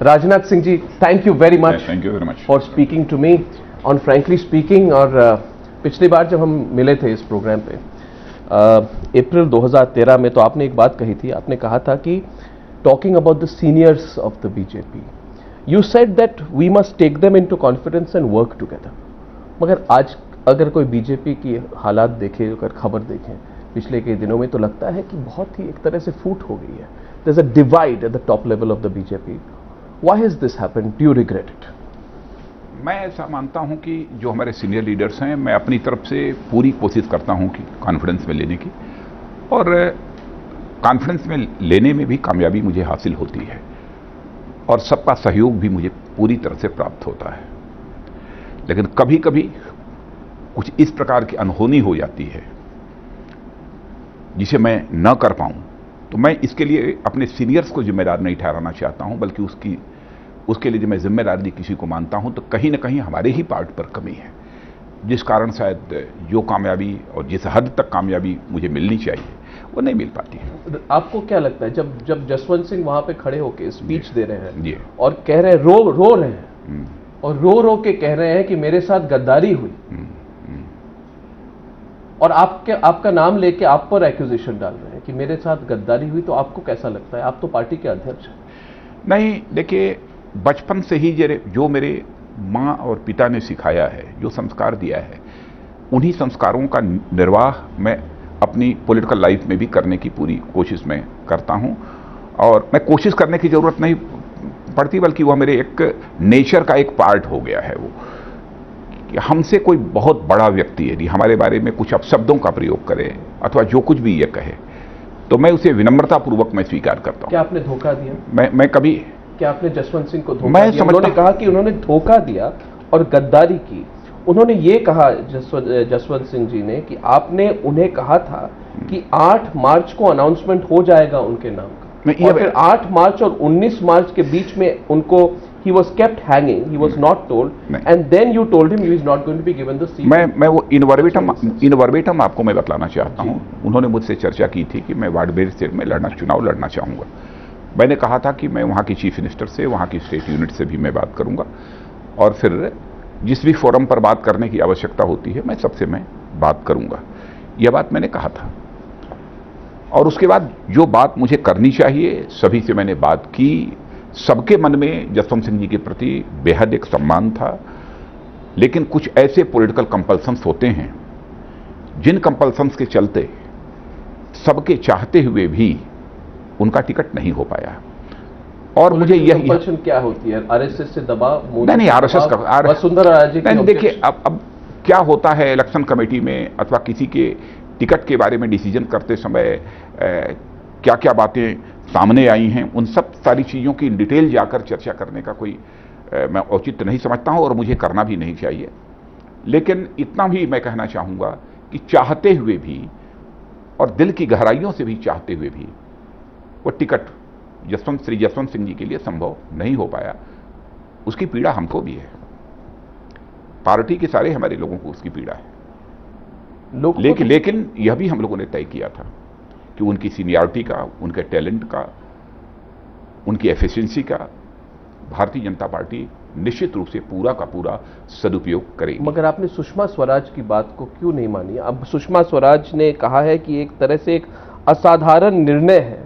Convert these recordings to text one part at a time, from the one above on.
Rajnath Singh ji, thank you very much. Thank you very much for speaking to me on Frankly Speaking. और पिछली बार जब हम मिले थे इस प्रोग्राम पे अप्रैल 2013 में, तो आपने एक बात कही थी. आपने कहा था कि talking about the seniors of the BJP, you said that we must take them into confidence and work together. मगर आज अगर कोई बीजेपी की हालात देखे, अगर खबर देखें पिछले कई दिनों में, तो लगता है कि बहुत ही एक तरह से फूट हो गई है. There's a divide at the top level of the BJP. Why has this happened? Do you regret it? मैं ऐसा मानता हूं कि जो हमारे सीनियर लीडर्स हैं, मैं अपनी तरफ से पूरी कोशिश करता हूं कि कॉन्फिडेंस में लेने की, और कॉन्फिडेंस में लेने में भी कामयाबी मुझे हासिल होती है, और सबका सहयोग भी मुझे पूरी तरह से प्राप्त होता है. लेकिन कभी कभी कुछ इस प्रकार की अनहोनी हो जाती है जिसे मैं न कर पाऊं, तो मैं इसके लिए अपने सीनियर्स को जिम्मेदार नहीं ठहराना चाहता हूं, बल्कि उसके लिए जो मैं जिम्मेदारी किसी को मानता हूं, तो कहीं ना कहीं हमारे ही पार्ट पर कमी है, जिस कारण शायद जो कामयाबी और जिस हद तक कामयाबी मुझे मिलनी चाहिए वो नहीं मिल पाती है. आपको क्या लगता है, जब जसवंत सिंह वहां पे खड़े होकर स्पीच दे रहे हैं और कह रहे हैं, रो रहे हैं, और रो के कह रहे हैं कि मेरे साथ गद्दारी हुई, और आपका नाम लेके आप पर एक्यूजेशन डाल रहे हैं कि मेरे साथ गद्दारी हुई, तो आपको कैसा लगता है? आप तो पार्टी के अध्यक्ष हैं. नहीं, देखिए, बचपन से ही जो मेरे माँ और पिता ने सिखाया है, जो संस्कार दिया है, उन्हीं संस्कारों का निर्वाह मैं अपनी पॉलिटिकल लाइफ में भी करने की पूरी कोशिश मैं करता हूं. और मैं कोशिश करने की जरूरत नहीं पड़ती, बल्कि वह मेरे एक नेचर का एक पार्ट हो गया है. वो कि हमसे कोई बहुत बड़ा व्यक्ति यदि हमारे बारे में कुछ अपशब्दों का प्रयोग करे अथवा जो कुछ भी ये कहे, तो मैं उसे विनम्रतापूर्वक मैं स्वीकार करता हूं. क्या आपने धोखा दिया? मैं कभी, क्या आपने जसवंत सिंह को धोखा दिया? उन्होंने कहा कि उन्होंने धोखा दिया और गद्दारी की. उन्होंने ये कहा, जसवंत सिंह जी ने, कि आपने उन्हें कहा था कि 8 मार्च को अनाउंसमेंट हो जाएगा उनके नाम का, और फिर 8 मार्च और 19 मार्च के बीच में उनको he was kept hanging, he was not told, and then you told him he is not going to be given the seat. मैं वो इनवर्बेटम आपको मैं बतलाना चाहता हूं. उन्होंने मुझसे चर्चा की थी कि मैं वार्ड बेर से मैं चुनाव लड़ना चाहूंगा. मैंने कहा था कि मैं वहां की चीफ मिनिस्टर से, वहां की स्टेट यूनिट से भी मैं बात करूंगा, और फिर जिस भी फोरम पर बात करने की आवश्यकता होती है, मैं सबसे मैं बात करूंगा. यह बात मैंने कहा था, और उसके बाद जो बात मुझे करनी चाहिए सभी से मैंने बात की. सबके मन में जसवंत सिंह जी के प्रति बेहद एक सम्मान था, लेकिन कुछ ऐसे पॉलिटिकल कंपल्सन्स होते हैं जिन कंपल्सन्स के चलते सबके चाहते हुए भी उनका टिकट नहीं हो पाया. और मुझे यह कंपल्सन क्या होती है? आरएसएस से दबाव? नहीं, आरएसएस का वसुंधरा राजे की. देखिए, अब क्या होता है इलेक्शन कमेटी में अथवा किसी के टिकट के बारे में डिसीजन करते समय क्या क्या बातें सामने आई हैं, उन सब सारी चीज़ों की डिटेल जाकर चर्चा करने का कोई मैं औचित्य नहीं समझता हूं, और मुझे करना भी नहीं चाहिए. लेकिन इतना भी मैं कहना चाहूँगा कि चाहते हुए भी और दिल की गहराइयों से भी चाहते हुए भी वो टिकट श्री जसवंत सिंह जी के लिए संभव नहीं हो पाया. उसकी पीड़ा हमको भी है, पार्टी के सारे हमारे लोगों को उसकी पीड़ा है. लेकिन यह भी हम लोगों ने तय किया था कि उनकी सीनियरिटी का, उनके टैलेंट का, उनकी एफिशिएंसी का भारतीय जनता पार्टी निश्चित रूप से पूरा का पूरा सदुपयोग करेगी. मगर आपने सुषमा स्वराज की बात को क्यों नहीं मानी? अब सुषमा स्वराज ने कहा है कि एक तरह से एक असाधारण निर्णय है,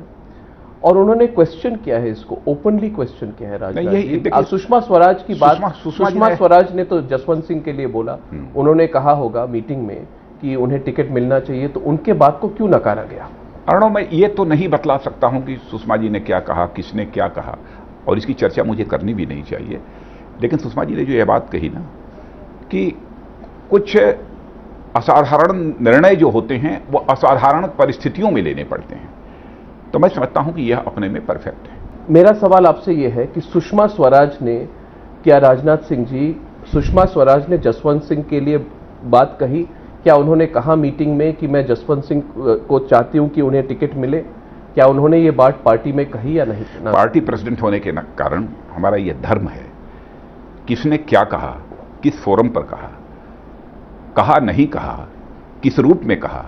और उन्होंने क्वेश्चन किया है इसको, ओपनली क्वेश्चन किया है. राजनाथ, सुषमा स्वराज की बात, सुषमा स्वराज ने तो जसवंत सिंह के लिए बोला, उन्होंने कहा होगा मीटिंग में कि उन्हें टिकट मिलना चाहिए, तो उनके बात को क्यों नकारा गया? अरुणो, मैं ये तो नहीं बतला सकता हूं कि सुषमा जी ने क्या कहा, किसने क्या कहा, और इसकी चर्चा मुझे करनी भी नहीं चाहिए. लेकिन सुषमा जी ने जो यह बात कही ना कि कुछ असाधारण निर्णय जो होते हैं वो असाधारण परिस्थितियों में लेने पड़ते हैं, तो मैं समझता हूं कि यह अपने में परफेक्ट है. मेरा सवाल आपसे यह है कि सुषमा स्वराज ने, क्या राजनाथ सिंह जी, सुषमा स्वराज ने जसवंत सिंह के लिए बात कही? क्या उन्होंने कहा मीटिंग में कि मैं जसवंत सिंह को चाहती हूं कि उन्हें टिकट मिले? क्या उन्होंने ये बात पार्टी में कही या नहीं? पार्टी प्रेसिडेंट होने के कारण हमारा यह धर्म है, किसने क्या कहा, किस फोरम पर कहा नहीं कहा, किस रूप में कहा,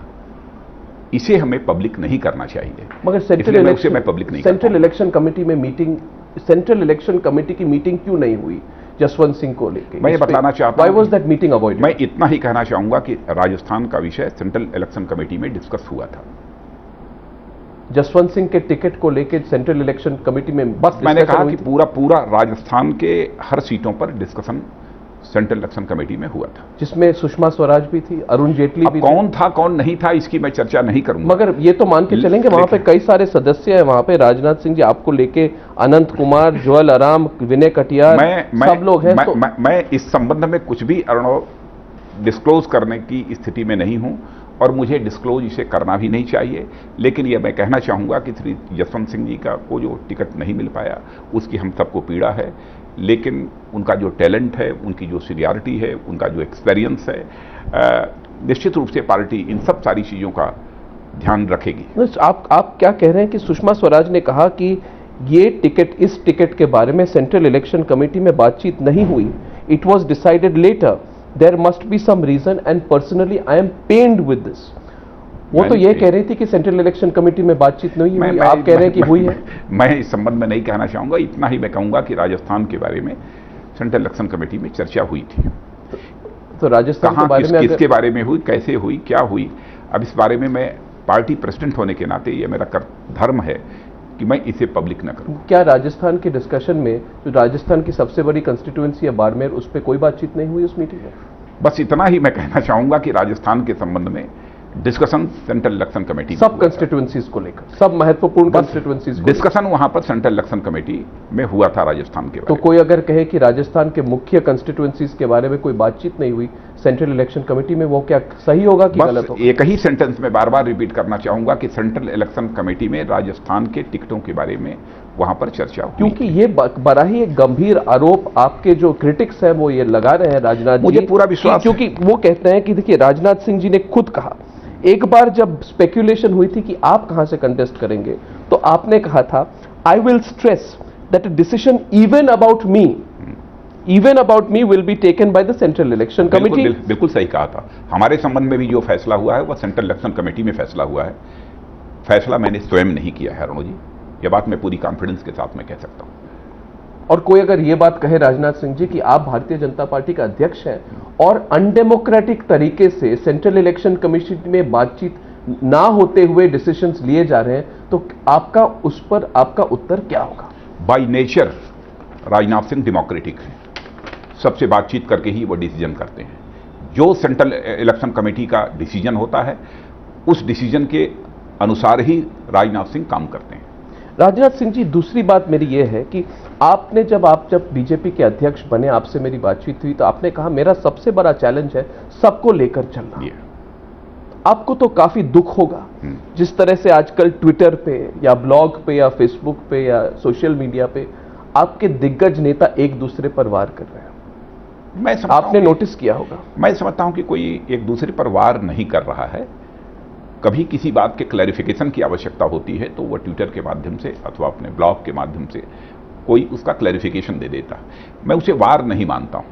इसे हमें पब्लिक नहीं करना चाहिए. मगर सेंट्रल इलेक्शन कमेटी में मीटिंग सेंट्रल इलेक्शन कमेटी की मीटिंग क्यों नहीं हुई जसवंत सिंह को लेकर? मैं ये बताना चाहता हूं, why was that meeting avoided? मैं इतना ही कहना चाहूंगा कि राजस्थान का विषय सेंट्रल इलेक्शन कमेटी में डिस्कस हुआ था। जसवंत सिंह के टिकट को लेकर सेंट्रल इलेक्शन कमेटी में बस मैंने कहा कि पूरा राजस्थान के हर सीटों पर डिस्कशन सेंट्रल इलेक्शन कमेटी में हुआ था, जिसमें सुषमा स्वराज भी थी, अरुण जेटली भी कौन था कौन नहीं था इसकी मैं चर्चा नहीं करूंगा, मगर ये तो मान के चलेंगे वहां पे कई सारे सदस्य हैं, वहां पे राजनाथ सिंह जी आपको लेके, अनंत कुमार, ज्वाल आराम, विनय कटियार, सब लोग हैं। मैं इस संबंध में कुछ भी अर्णव डिस्क्लोज करने की स्थिति में नहीं हूं और मुझे डिस्क्लोज इसे करना भी नहीं चाहिए, लेकिन यह मैं कहना चाहूंगा कि श्री जसवंत सिंह जी का को जो टिकट नहीं मिल पाया उसकी हम सबको पीड़ा है, लेकिन उनका जो टैलेंट है, उनकी जो सीनियरिटी है, उनका जो एक्सपीरियंस है, निश्चित रूप से पार्टी इन सब सारी चीज़ों का ध्यान रखेगी। आप क्या कह रहे हैं कि सुषमा स्वराज ने कहा कि ये टिकट, इस टिकट के बारे में सेंट्रल इलेक्शन कमेटी में बातचीत नहीं हुई, it was decided later, there must be some reason and personally I am pained with this. वो तो ये कह रही थी कि सेंट्रल इलेक्शन कमेटी में बातचीत नहीं हुई, आप कह रहे हैं कि हुई है। मैं इस संबंध में नहीं कहना चाहूंगा, इतना ही मैं कहूंगा कि राजस्थान के बारे में सेंट्रल इलेक्शन कमेटी में चर्चा हुई थी। तो राजस्थान के बारे में किसके बारे में हुई, कैसे हुई, क्या हुई, अब इस बारे में मैं पार्टी प्रेसिडेंट होने के नाते ये मेरा धर्म है कि मैं इसे पब्लिक न करूं। क्या राजस्थान के डिस्कशन में, जो राजस्थान की सबसे बड़ी कंस्टिट्यूएंसी है बाड़मेर, उस पर कोई बातचीत नहीं हुई उस मीटिंग में? बस इतना ही मैं कहना चाहूंगा कि राजस्थान के संबंध में डिस्कशन सेंट्रल इलेक्शन कमेटी सब कंस्टिट्यूएंसीज को लेकर, सब महत्वपूर्ण कंस्टिट्यूएंसीज डिस्कशन वहां पर सेंट्रल इलेक्शन कमेटी में हुआ था राजस्थान के बारे में। तो कोई अगर कहे कि राजस्थान के मुख्य कंस्टिट्यूएंसीज के बारे में कोई बातचीत नहीं हुई सेंट्रल इलेक्शन कमेटी में, वो क्या सही होगा कि गलत होगा? एक ही सेंटेंस में बार बार रिपीट करना चाहूंगा कि सेंट्रल इलेक्शन कमेटी में राजस्थान के टिकटों के बारे में वहां पर चर्चा हुई। क्योंकि ये बड़ा ही एक गंभीर आरोप आपके जो क्रिटिक्स हैं वो ये लगा रहे हैं राजनाथ जी, मुझे पूरा विश्वास, क्योंकि वो कहते हैं कि देखिए राजनाथ सिंह जी ने खुद कहा, एक बार जब स्पेक्यूलेशन हुई थी कि आप कहां से कंटेस्ट करेंगे, तो आपने कहा था I will stress that decision even about me will be taken by the central election committee. बिल्कुल सही कहा था। हमारे संबंध में भी जो फैसला हुआ है वह सेंट्रल इलेक्शन कमेटी में फैसला हुआ है, फैसला मैंने स्वयं नहीं किया है अर्णव जी, यह बात मैं पूरी कॉन्फिडेंस के साथ में कह सकता हूं। और कोई अगर यह बात कहे राजनाथ सिंह जी कि आप भारतीय जनता पार्टी का अध्यक्ष हैं और अनडेमोक्रेटिक तरीके से सेंट्रल इलेक्शन कमीशन में बातचीत ना होते हुए डिसीजंस लिए जा रहे हैं, तो आपका उस पर आपका उत्तर क्या होगा? By nature Rajnath Singh democratic है, सबसे बातचीत करके ही वो डिसीजन करते हैं। जो सेंट्रल इलेक्शन कमेटी का डिसीजन होता है उस डिसीजन के अनुसार ही राजनाथ सिंह काम करते हैं। राजनाथ सिंह जी, दूसरी बात मेरी यह है कि आपने जब बीजेपी के अध्यक्ष बने, आपसे मेरी बातचीत हुई, तो आपने कहा मेरा सबसे बड़ा चैलेंज है सबको लेकर चलना। आपको तो काफी दुख होगा जिस तरह से आजकल ट्विटर पे या ब्लॉग पे या फेसबुक पे या सोशल मीडिया पे आपके दिग्गज नेता एक दूसरे पर वार कर रहे हैं, आपने नोटिस किया होगा। मैं समझता हूं कि कोई एक दूसरे पर वार नहीं कर रहा है। कभी किसी बात के क्लैरिफिकेशन की आवश्यकता होती है तो वह ट्विटर के माध्यम से अथवा अपने ब्लॉग के माध्यम से कोई उसका क्लैरिफिकेशन दे देता है, मैं उसे वार नहीं मानता हूं।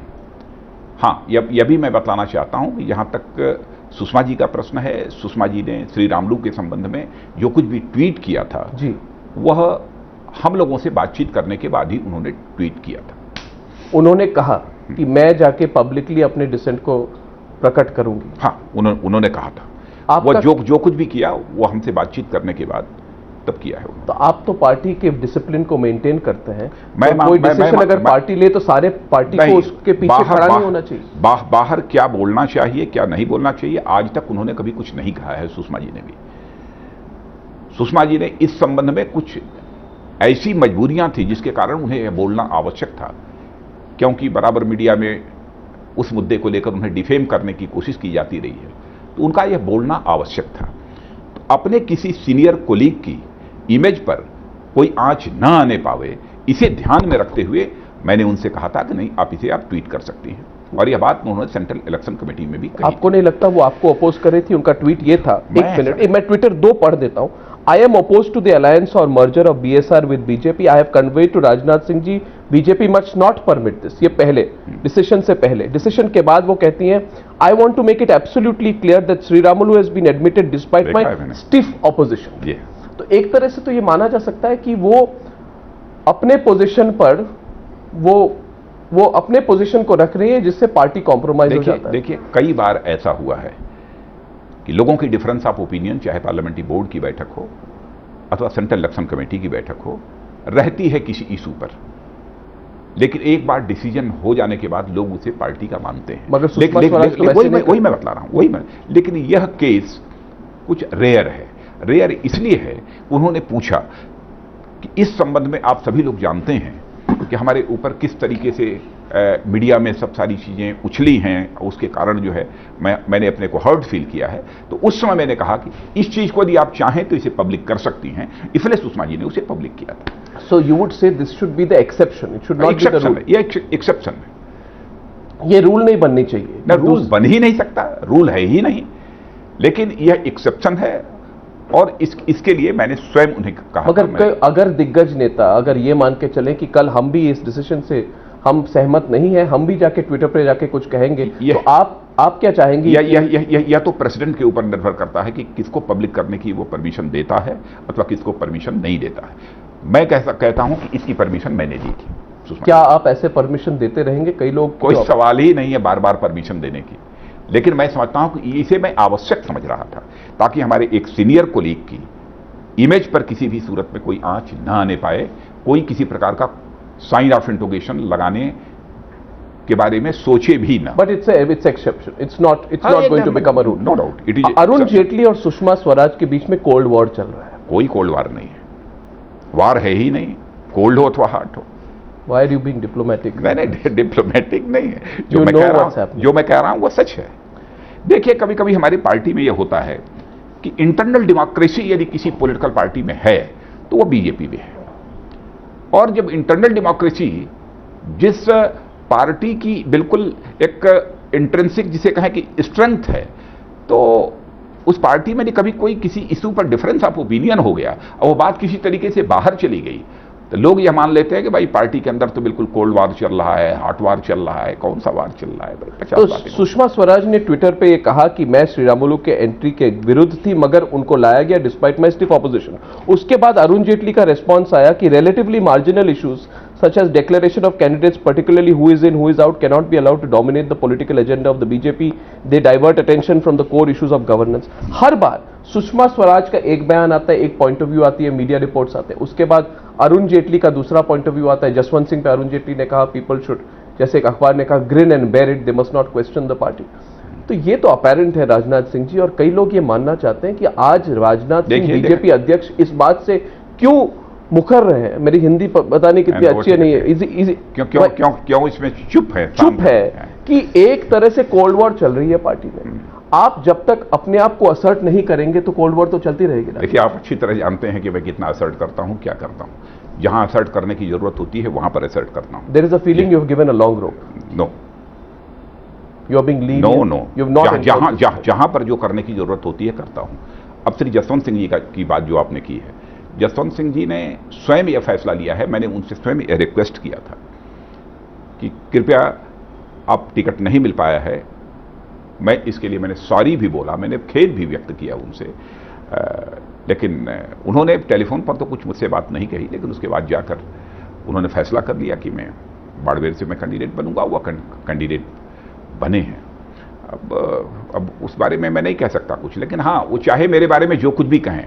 हाँ, यह भी मैं बताना चाहता हूं कि जहां तक सुषमा जी का प्रश्न है, सुषमा जी ने श्री रामुलु के संबंध में जो कुछ भी ट्वीट किया था जी, वह हम लोगों से बातचीत करने के बाद ही उन्होंने ट्वीट किया था। उन्होंने कहा कि मैं जाके पब्लिकली अपने डिसेंट को प्रकट करूंगी। हाँ, उन्होंने कहा था। वो जो कुछ भी किया वो हमसे बातचीत करने के बाद तब किया है। तो आप तो पार्टी के डिसिप्लिन को मेंटेन करते हैं, कोई डिसीजन अगर पार्टी ले तो सारे पार्टी को उसके पीछे खड़ा नहीं होना चाहिए। बाहर क्या बोलना चाहिए क्या नहीं बोलना चाहिए आज तक उन्होंने कभी कुछ नहीं कहा है। सुषमा जी ने भी, सुषमा जी ने इस संबंध में कुछ ऐसी मजबूरियां थी जिसके कारण उन्हें यह बोलना आवश्यक था, क्योंकि बराबर मीडिया में उस मुद्दे को लेकर उन्हें डिफेम करने की कोशिश की जाती रही है, तो उनका यह बोलना आवश्यक था। तो अपने किसी सीनियर कोलीग की इमेज पर कोई आंच न आने पावे, इसे ध्यान में रखते हुए मैंने उनसे कहा था कि नहीं, आप इसे आप ट्वीट कर सकती हैं, और यह बात उन्होंने सेंट्रल इलेक्शन कमेटी में भी कही। आपको नहीं लगता वो आपको अपोज कर रही थी? उनका ट्वीट ये था, एक मिनट मैं ट्विटर 2 पढ़ देता हूं। I am opposed to the alliance or merger of BSR with BJP. I have conveyed to Rajnath Singh ji, BJP must not permit this. ये पहले डिसीजन से पहले, डिसीजन के बाद वो कहती हैं I want to make it absolutely clear that Sri Ramulu has been admitted despite my stiff opposition. तो एक तरह से तो ये माना जा सकता है कि वो अपने पोजीशन पर वो अपने पोजीशन को रख रही है, जिससे पार्टी कॉम्प्रोमाइज हो जाता है। देखिए, कई बार ऐसा हुआ है कि लोगों की डिफरेंस ऑफ ओपिनियन, चाहे पार्लियामेंट्री बोर्ड की बैठक हो अथवा सेंट्रल इलेक्शन कमेटी की बैठक हो, रहती है किसी इशू पर, लेकिन एक बार डिसीजन हो जाने के बाद लोग उसे पार्टी का मानते हैं। मगर वही मैं बता रहा हूं, लेकिन यह केस कुछ रेयर है। रेयर इसलिए है, उन्होंने पूछा कि इस संबंध में आप सभी लोग जानते हैं कि हमारे ऊपर किस तरीके से मीडिया में सब सारी चीजें उछली हैं, उसके कारण जो है मैंने अपने को हर्ट फील किया है। तो उस समय मैंने कहा कि इस चीज को यदि आप चाहें तो इसे पब्लिक कर सकती हैं, इसलिए सुषमा जी ने उसे पब्लिक किया था। So you would say this should be the exception, it should not be the rule. ये एक्सेप्शन है, ये रूल नहीं बननी चाहिए ना, रूल बन ही नहीं सकता, रूल है ही नहीं, लेकिन यह एक्सेप्शन है। और इसके लिए मैंने स्वयं उन्हें कहा। मगर अगर दिग्गज नेता अगर ये मान के चलें कि कल हम भी इस डिसीजन से हम सहमत नहीं है, हम भी जाके ट्विटर पे जाके कुछ कहेंगे, तो आप क्या चाहेंगे? या तो प्रेसिडेंट के ऊपर निर्भर करता है कि किसको पब्लिक करने की वो परमिशन देता है अथवा किसको परमिशन नहीं देता है। मैं कहता हूं कि इसकी परमिशन मैंने दी थी। क्या आप ऐसे परमिशन देते रहेंगे? कई लोग, कोई सवाल ही नहीं है बार बार परमिशन देने की, लेकिन मैं समझता हूं कि इसे मैं आवश्यक समझ रहा था, ताकि हमारे एक सीनियर कोलीग की इमेज पर किसी भी सूरत में कोई आंच न आने पाए, कोई किसी प्रकार का साइन ऑफ इंटरोगेशन लगाने के बारे में सोचे भी ना। But it's exception, it's not going to become a rule, no doubt it is. Arun Jaitley और सुषमा स्वराज के बीच में कोल्ड वॉर चल रहा है। कोई कोल्ड वॉर नहीं है, वार है ही नहीं, कोल्ड हो अथवा हॉट हो। Why are you being diplomatic? मैंने डिप्लोमेटिक नहीं है, जो You मैं कह रहा हूं वो सच है। देखिए, कभी कभी हमारी पार्टी में यह होता है कि इंटरनल डेमोक्रेसी यदि किसी पॉलिटिकल पार्टी में है तो वो बीजेपी में है, और जब इंटरनल डेमोक्रेसी जिस पार्टी की बिल्कुल एक इंट्रिंसिक जिसे कहें कि स्ट्रेंथ है, तो उस पार्टी में कभी कोई किसी इशू पर डिफरेंस ऑफ ओपिनियन हो गया और वो बात किसी तरीके से बाहर चली गई, तो लोग यह मान लेते हैं कि भाई पार्टी के अंदर तो बिल्कुल कोल्ड वार चल रहा है, हॉट वार चल रहा है, कौन सा वार चल रहा है भाई? 50 तो बातें। सुषमा स्वराज ने ट्विटर पे ये कहा कि मैं श्रीरामुलु के एंट्री के विरुद्ध थी, मगर उनको लाया गया डिस्पाइट माई स्टिफ ऑपोजिशन। उसके बाद अरुण जेटली का रिस्पॉन्स आया कि relatively marginal issues such as declaration of candidates, particularly who is in, who is out, cannot be allowed to dominate the political agenda of the BJP. They divert attention from the core issues of governance. हर बार सुषमा स्वराज का एक बयान आता है, एक point of view आती है, media reports आते हैं, उसके बाद अरुण जेटली का दूसरा पॉइंट ऑफ व्यू आता है। जसवंत सिंह पे अरुण जेटली ने कहा पीपल शुड, जैसे एक अखबार ने कहा, grin and bear it, they must not question the party. तो ये तो अपेरेंट है राजनाथ सिंह जी, और कई लोग ये मानना चाहते हैं कि आज राजनाथ सिंह बीजेपी अध्यक्ष इस बात से क्यों मुखर रहे हैं। मेरी हिंदी पता नहीं कितनी अच्छी नहीं है, क्यों इसमें चुप है कि एक तरह से कोल्ड वॉर चल रही है पार्टी में। आप जब तक अपने आप को असर्ट नहीं करेंगे तो कोल्ड वॉर तो चलती रहेगी। देखिए, आप अच्छी तरह जानते हैं कि मैं कितना असर्ट करता हूं, क्या करता हूं। जहां असर्ट करने की जरूरत होती है वहां पर असर्ट करता हूं। There is a feeling you have given a long rope. No, you are being lenient. No, you have not. जहां पर जो करने की जरूरत होती है करता हूं। अब श्री जसवंत सिंह जी की बात जो आपने की है, जसवंत सिंह जी ने स्वयं यह फैसला लिया है, मैंने उनसे स्वयं यह रिक्वेस्ट किया था कि कृपया आप टिकट नहीं मिल पाया है, मैं इसके लिए मैंने सॉरी भी बोला, मैंने खेद भी व्यक्त किया उनसे, लेकिन उन्होंने टेलीफोन पर तो कुछ मुझसे बात नहीं कही, लेकिन उसके बाद जाकर उन्होंने फैसला कर लिया कि मैं बाड़मेर से मैं कैंडिडेट बनूंगा। वह कैंडिडेट बने हैं। अब उस बारे में मैं नहीं कह सकता कुछ, लेकिन हाँ, वो चाहे मेरे बारे में जो कुछ भी कहें,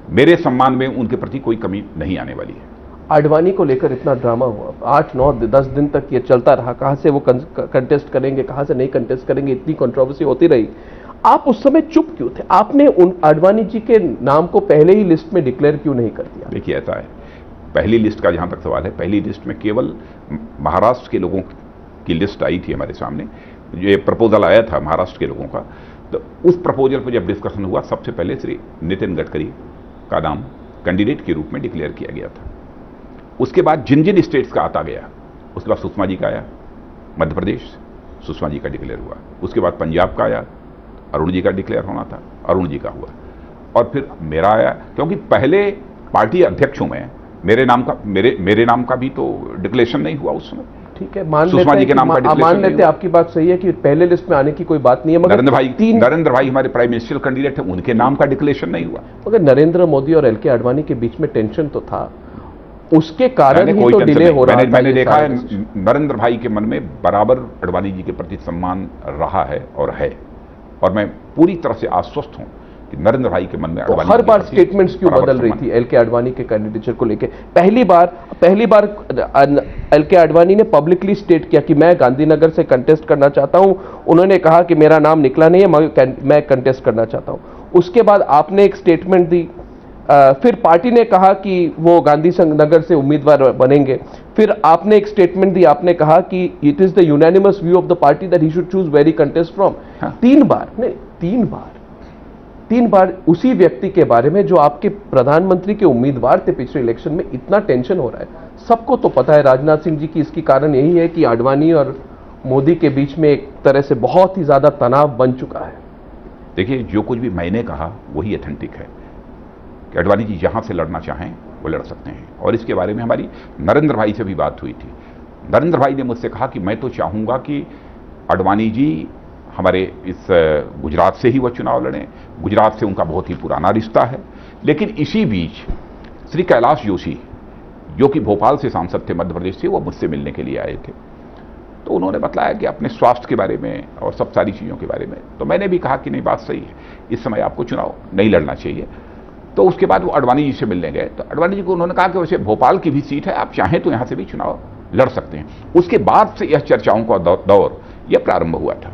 मेरे सम्मान में उनके प्रति कोई कमी नहीं आने वाली है। आडवाणी को लेकर इतना ड्रामा हुआ, 8, 9, 10 दिन तक ये चलता रहा, कहां से वो कंटेस्ट करेंगे, कहां से नहीं कंटेस्ट करेंगे, इतनी कंट्रोवर्सी होती रही। आप उस समय चुप क्यों थे? आपने उन आडवाणी जी के नाम को पहले ही लिस्ट में डिक्लेयर क्यों नहीं कर दिया? देखिए, ऐसा है, पहली लिस्ट का जहां तक सवाल है, पहली लिस्ट में केवल महाराष्ट्र के लोगों की लिस्ट आई थी हमारे सामने, ये प्रपोजल आया था महाराष्ट्र के लोगों का। तो उस प्रपोजल पर जब डिस्कशन हुआ, सबसे पहले श्री नितिन गडकरी का नाम कैंडिडेट के रूप में डिक्लेयर किया गया था। उसके बाद जिन जिन स्टेट्स का आता गया, उसके बाद सुषमा जी का आया, मध्य प्रदेश सुषमा जी का डिक्लेयर हुआ, उसके बाद पंजाब का आया, अरुण जी का डिक्लेयर होना था, अरुण जी का हुआ, और फिर मेरा आया, क्योंकि पहले पार्टी अध्यक्षों में मेरे नाम का भी तो डिक्लेरेशन नहीं हुआ उस समय। ठीक है, मान लेते हैं आपकी बात सही है कि पहले लिस्ट में आने की कोई बात नहीं है, मगर नरेंद्र भाई हमारे प्राइम मिनिस्टर कैंडिडेट है, उनके नाम का डिक्लेरेशन नहीं हुआ। मगर नरेंद्र मोदी और एलके आडवाणी के बीच में टेंशन तो था। उसके कारण ही तो डिले हो रहा है। मैंने देखा है नरेंद्र भाई के मन में बराबर अडवाणी जी के प्रति सम्मान रहा है, और मैं पूरी तरह से आश्वस्त हूं कि नरेंद्र भाई के मन में तो हर बार स्टेटमेंट्स क्यों बदल रही थी एल के आडवाणी के कैंडिडेचर को लेकर? पहली बार एल के आडवाणी ने पब्लिकली स्टेट किया कि मैं गांधीनगर से कंटेस्ट करना चाहता हूं। उन्होंने कहा कि मेरा नाम निकला नहीं है, मैं कंटेस्ट करना चाहता हूं। उसके बाद आपने एक स्टेटमेंट दी, फिर पार्टी ने कहा कि वो गांधी नगर से उम्मीदवार बनेंगे। फिर आपने एक स्टेटमेंट दी, आपने कहा कि it is the unanimous view of the party that he should choose very contest from. तीन बार उसी व्यक्ति के बारे में जो आपके प्रधानमंत्री के उम्मीदवार थे पिछले इलेक्शन में इतना टेंशन हो रहा है। सबको तो पता है राजनाथ सिंह जी की इसकी कारण यही है कि आडवाणी और मोदी के बीच में एक तरह से बहुत ही ज्यादा तनाव बन चुका है। देखिए, जो कुछ भी मैंने कहा वही ऑथेंटिक है कि आडवाणी जी जहां से लड़ना चाहें वो लड़ सकते हैं, और इसके बारे में हमारी नरेंद्र भाई से भी बात हुई थी। नरेंद्र भाई ने मुझसे कहा कि मैं तो चाहूंगा कि आडवाणी जी हमारे इस गुजरात से ही वह चुनाव लड़ें, गुजरात से उनका बहुत ही पुराना रिश्ता है। लेकिन इसी बीच श्री कैलाश जोशी, जो कि भोपाल से सांसद थे, मध्य प्रदेश से, वो मुझसे मिलने के लिए आए थे। तो उन्होंने बताया कि अपने स्वास्थ्य के बारे में और सब सारी चीज़ों के बारे में। तो मैंने भी कहा कि नहीं, बात सही है, इस समय आपको चुनाव नहीं लड़ना चाहिए। तो उसके बाद वो आडवाणी जी से मिलने गए, तो आडवाणी जी को उन्होंने कहा कि वैसे भोपाल की भी सीट है, आप चाहें तो यहां से भी चुनाव लड़ सकते हैं। उसके बाद से यह चर्चाओं का दौर यह प्रारंभ हुआ था,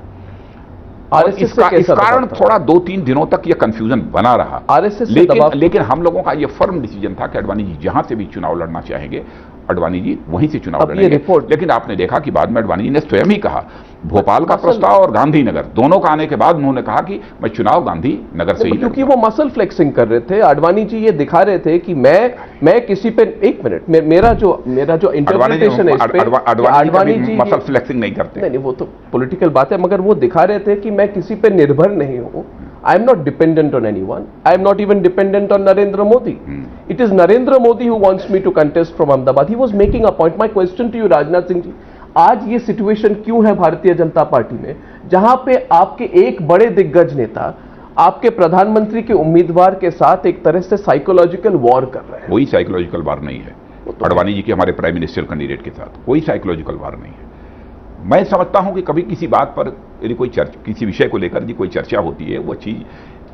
और इस कारण थोड़ा 2-3 दिनों तक यह कंफ्यूजन बना रहा। आरएसएस लेकिन हम लोगों का यह फर्म डिसीजन था कि आडवाणी जी जहां से भी चुनाव लड़ना चाहेंगे, आडवाणी जी वहीं से चुनाव लड़ेंगे। लेकिन आपने देखा कि बाद में आडवाणी जी ने स्वयं ही कहा, भोपाल का प्रस्ताव और गांधीनगर दोनों का आने के बाद उन्होंने कहा कि मैं चुनाव गांधीनगर से ही, क्योंकि वो मसल फ्लेक्सिंग कर रहे थे। आडवाणी जी ये दिखा रहे थे कि मैं किसी पे, एक मिनट, मेरा जो इंटरप्रिटेशन है, आडवाणी जी मसल फ्लेक्सिंग नहीं करते। नहीं, वो तो पॉलिटिकल बात है, मगर वो दिखा रहे थे कि मैं किसी पे निर्भर नहीं हूं। I am not dependent on anyone. I am not even dependent on Narendra Modi. It is Narendra Modi who wants me to contest from Ahmedabad. He was making a point. My question to you, Rajnath Singh ji, आज ये situation क्यों है Bharatiya Janata party में, जहां पे आपके एक बड़े दिग्गज नेता आपके प्रधानमंत्री के उम्मीदवार के साथ एक तरह से साइकोलॉजिकल वॉर कर रहे हैं? कोई साइकोलॉजिकल वॉर नहीं है आडवाणी जी के हमारे प्राइम मिनिस्टर कैंडिडेट के साथ, कोई साइकोलॉजिकल वॉर नहीं है। मैं समझता हूं कि कभी किसी बात पर यदि कोई किसी विषय को लेकर यदि कोई चर्चा होती है, वो चीज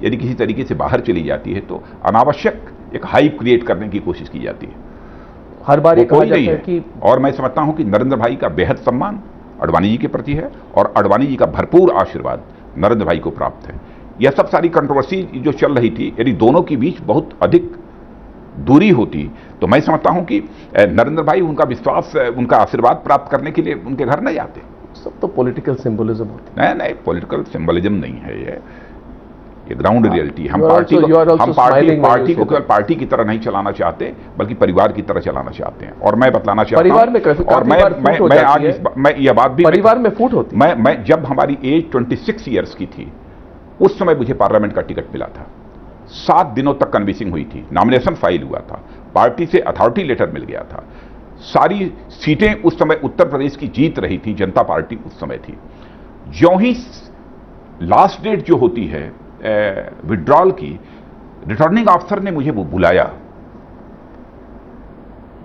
यदि किसी तरीके से बाहर चली जाती है तो अनावश्यक एक हाइप क्रिएट करने की कोशिश की जाती है। हर बार एक कोई नहीं है कि, और मैं समझता हूं कि नरेंद्र भाई का बेहद सम्मान आडवाणी जी के प्रति है, और आडवाणी जी का भरपूर आशीर्वाद नरेंद्र भाई को प्राप्त है। यह सब सारी कंट्रोवर्सी जो चल रही थी, यदि दोनों के बीच बहुत अधिक दूरी होती तो मैं समझता हूं कि नरेंद्र भाई उनका विश्वास, उनका आशीर्वाद प्राप्त करने के लिए उनके घर नहीं आते। सब तो पॉलिटिकल सिंबलिज्म होती है। नहीं, पॉलिटिकल सिंबलिज्म नहीं है ये ग्राउंड रियलिटी। हम पार्टी को केवल पार्टी की तरह नहीं चलाना चाहते, बल्कि परिवार की तरह चलाना चाहते हैं। और मैं बतलाना चाहता हूं, परिवार में और मैं आज मैं यह बात भी, परिवार में फूट होती है। मैं जब हमारी एज 26 ईयर्स की थी, उस समय मुझे पार्लियामेंट का टिकट मिला था। 7 दिनों तक कन्विसिंग हुई थी, नॉमिनेशन फाइल हुआ था, पार्टी से अथॉरिटी लेटर मिल गया था, सारी सीटें उस समय उत्तर प्रदेश की जीत रही थी, जनता पार्टी उस समय थी। ज्यों ही लास्ट डेट जो होती है विड्रॉल की, रिटर्निंग ऑफिसर ने मुझे वो बुलाया।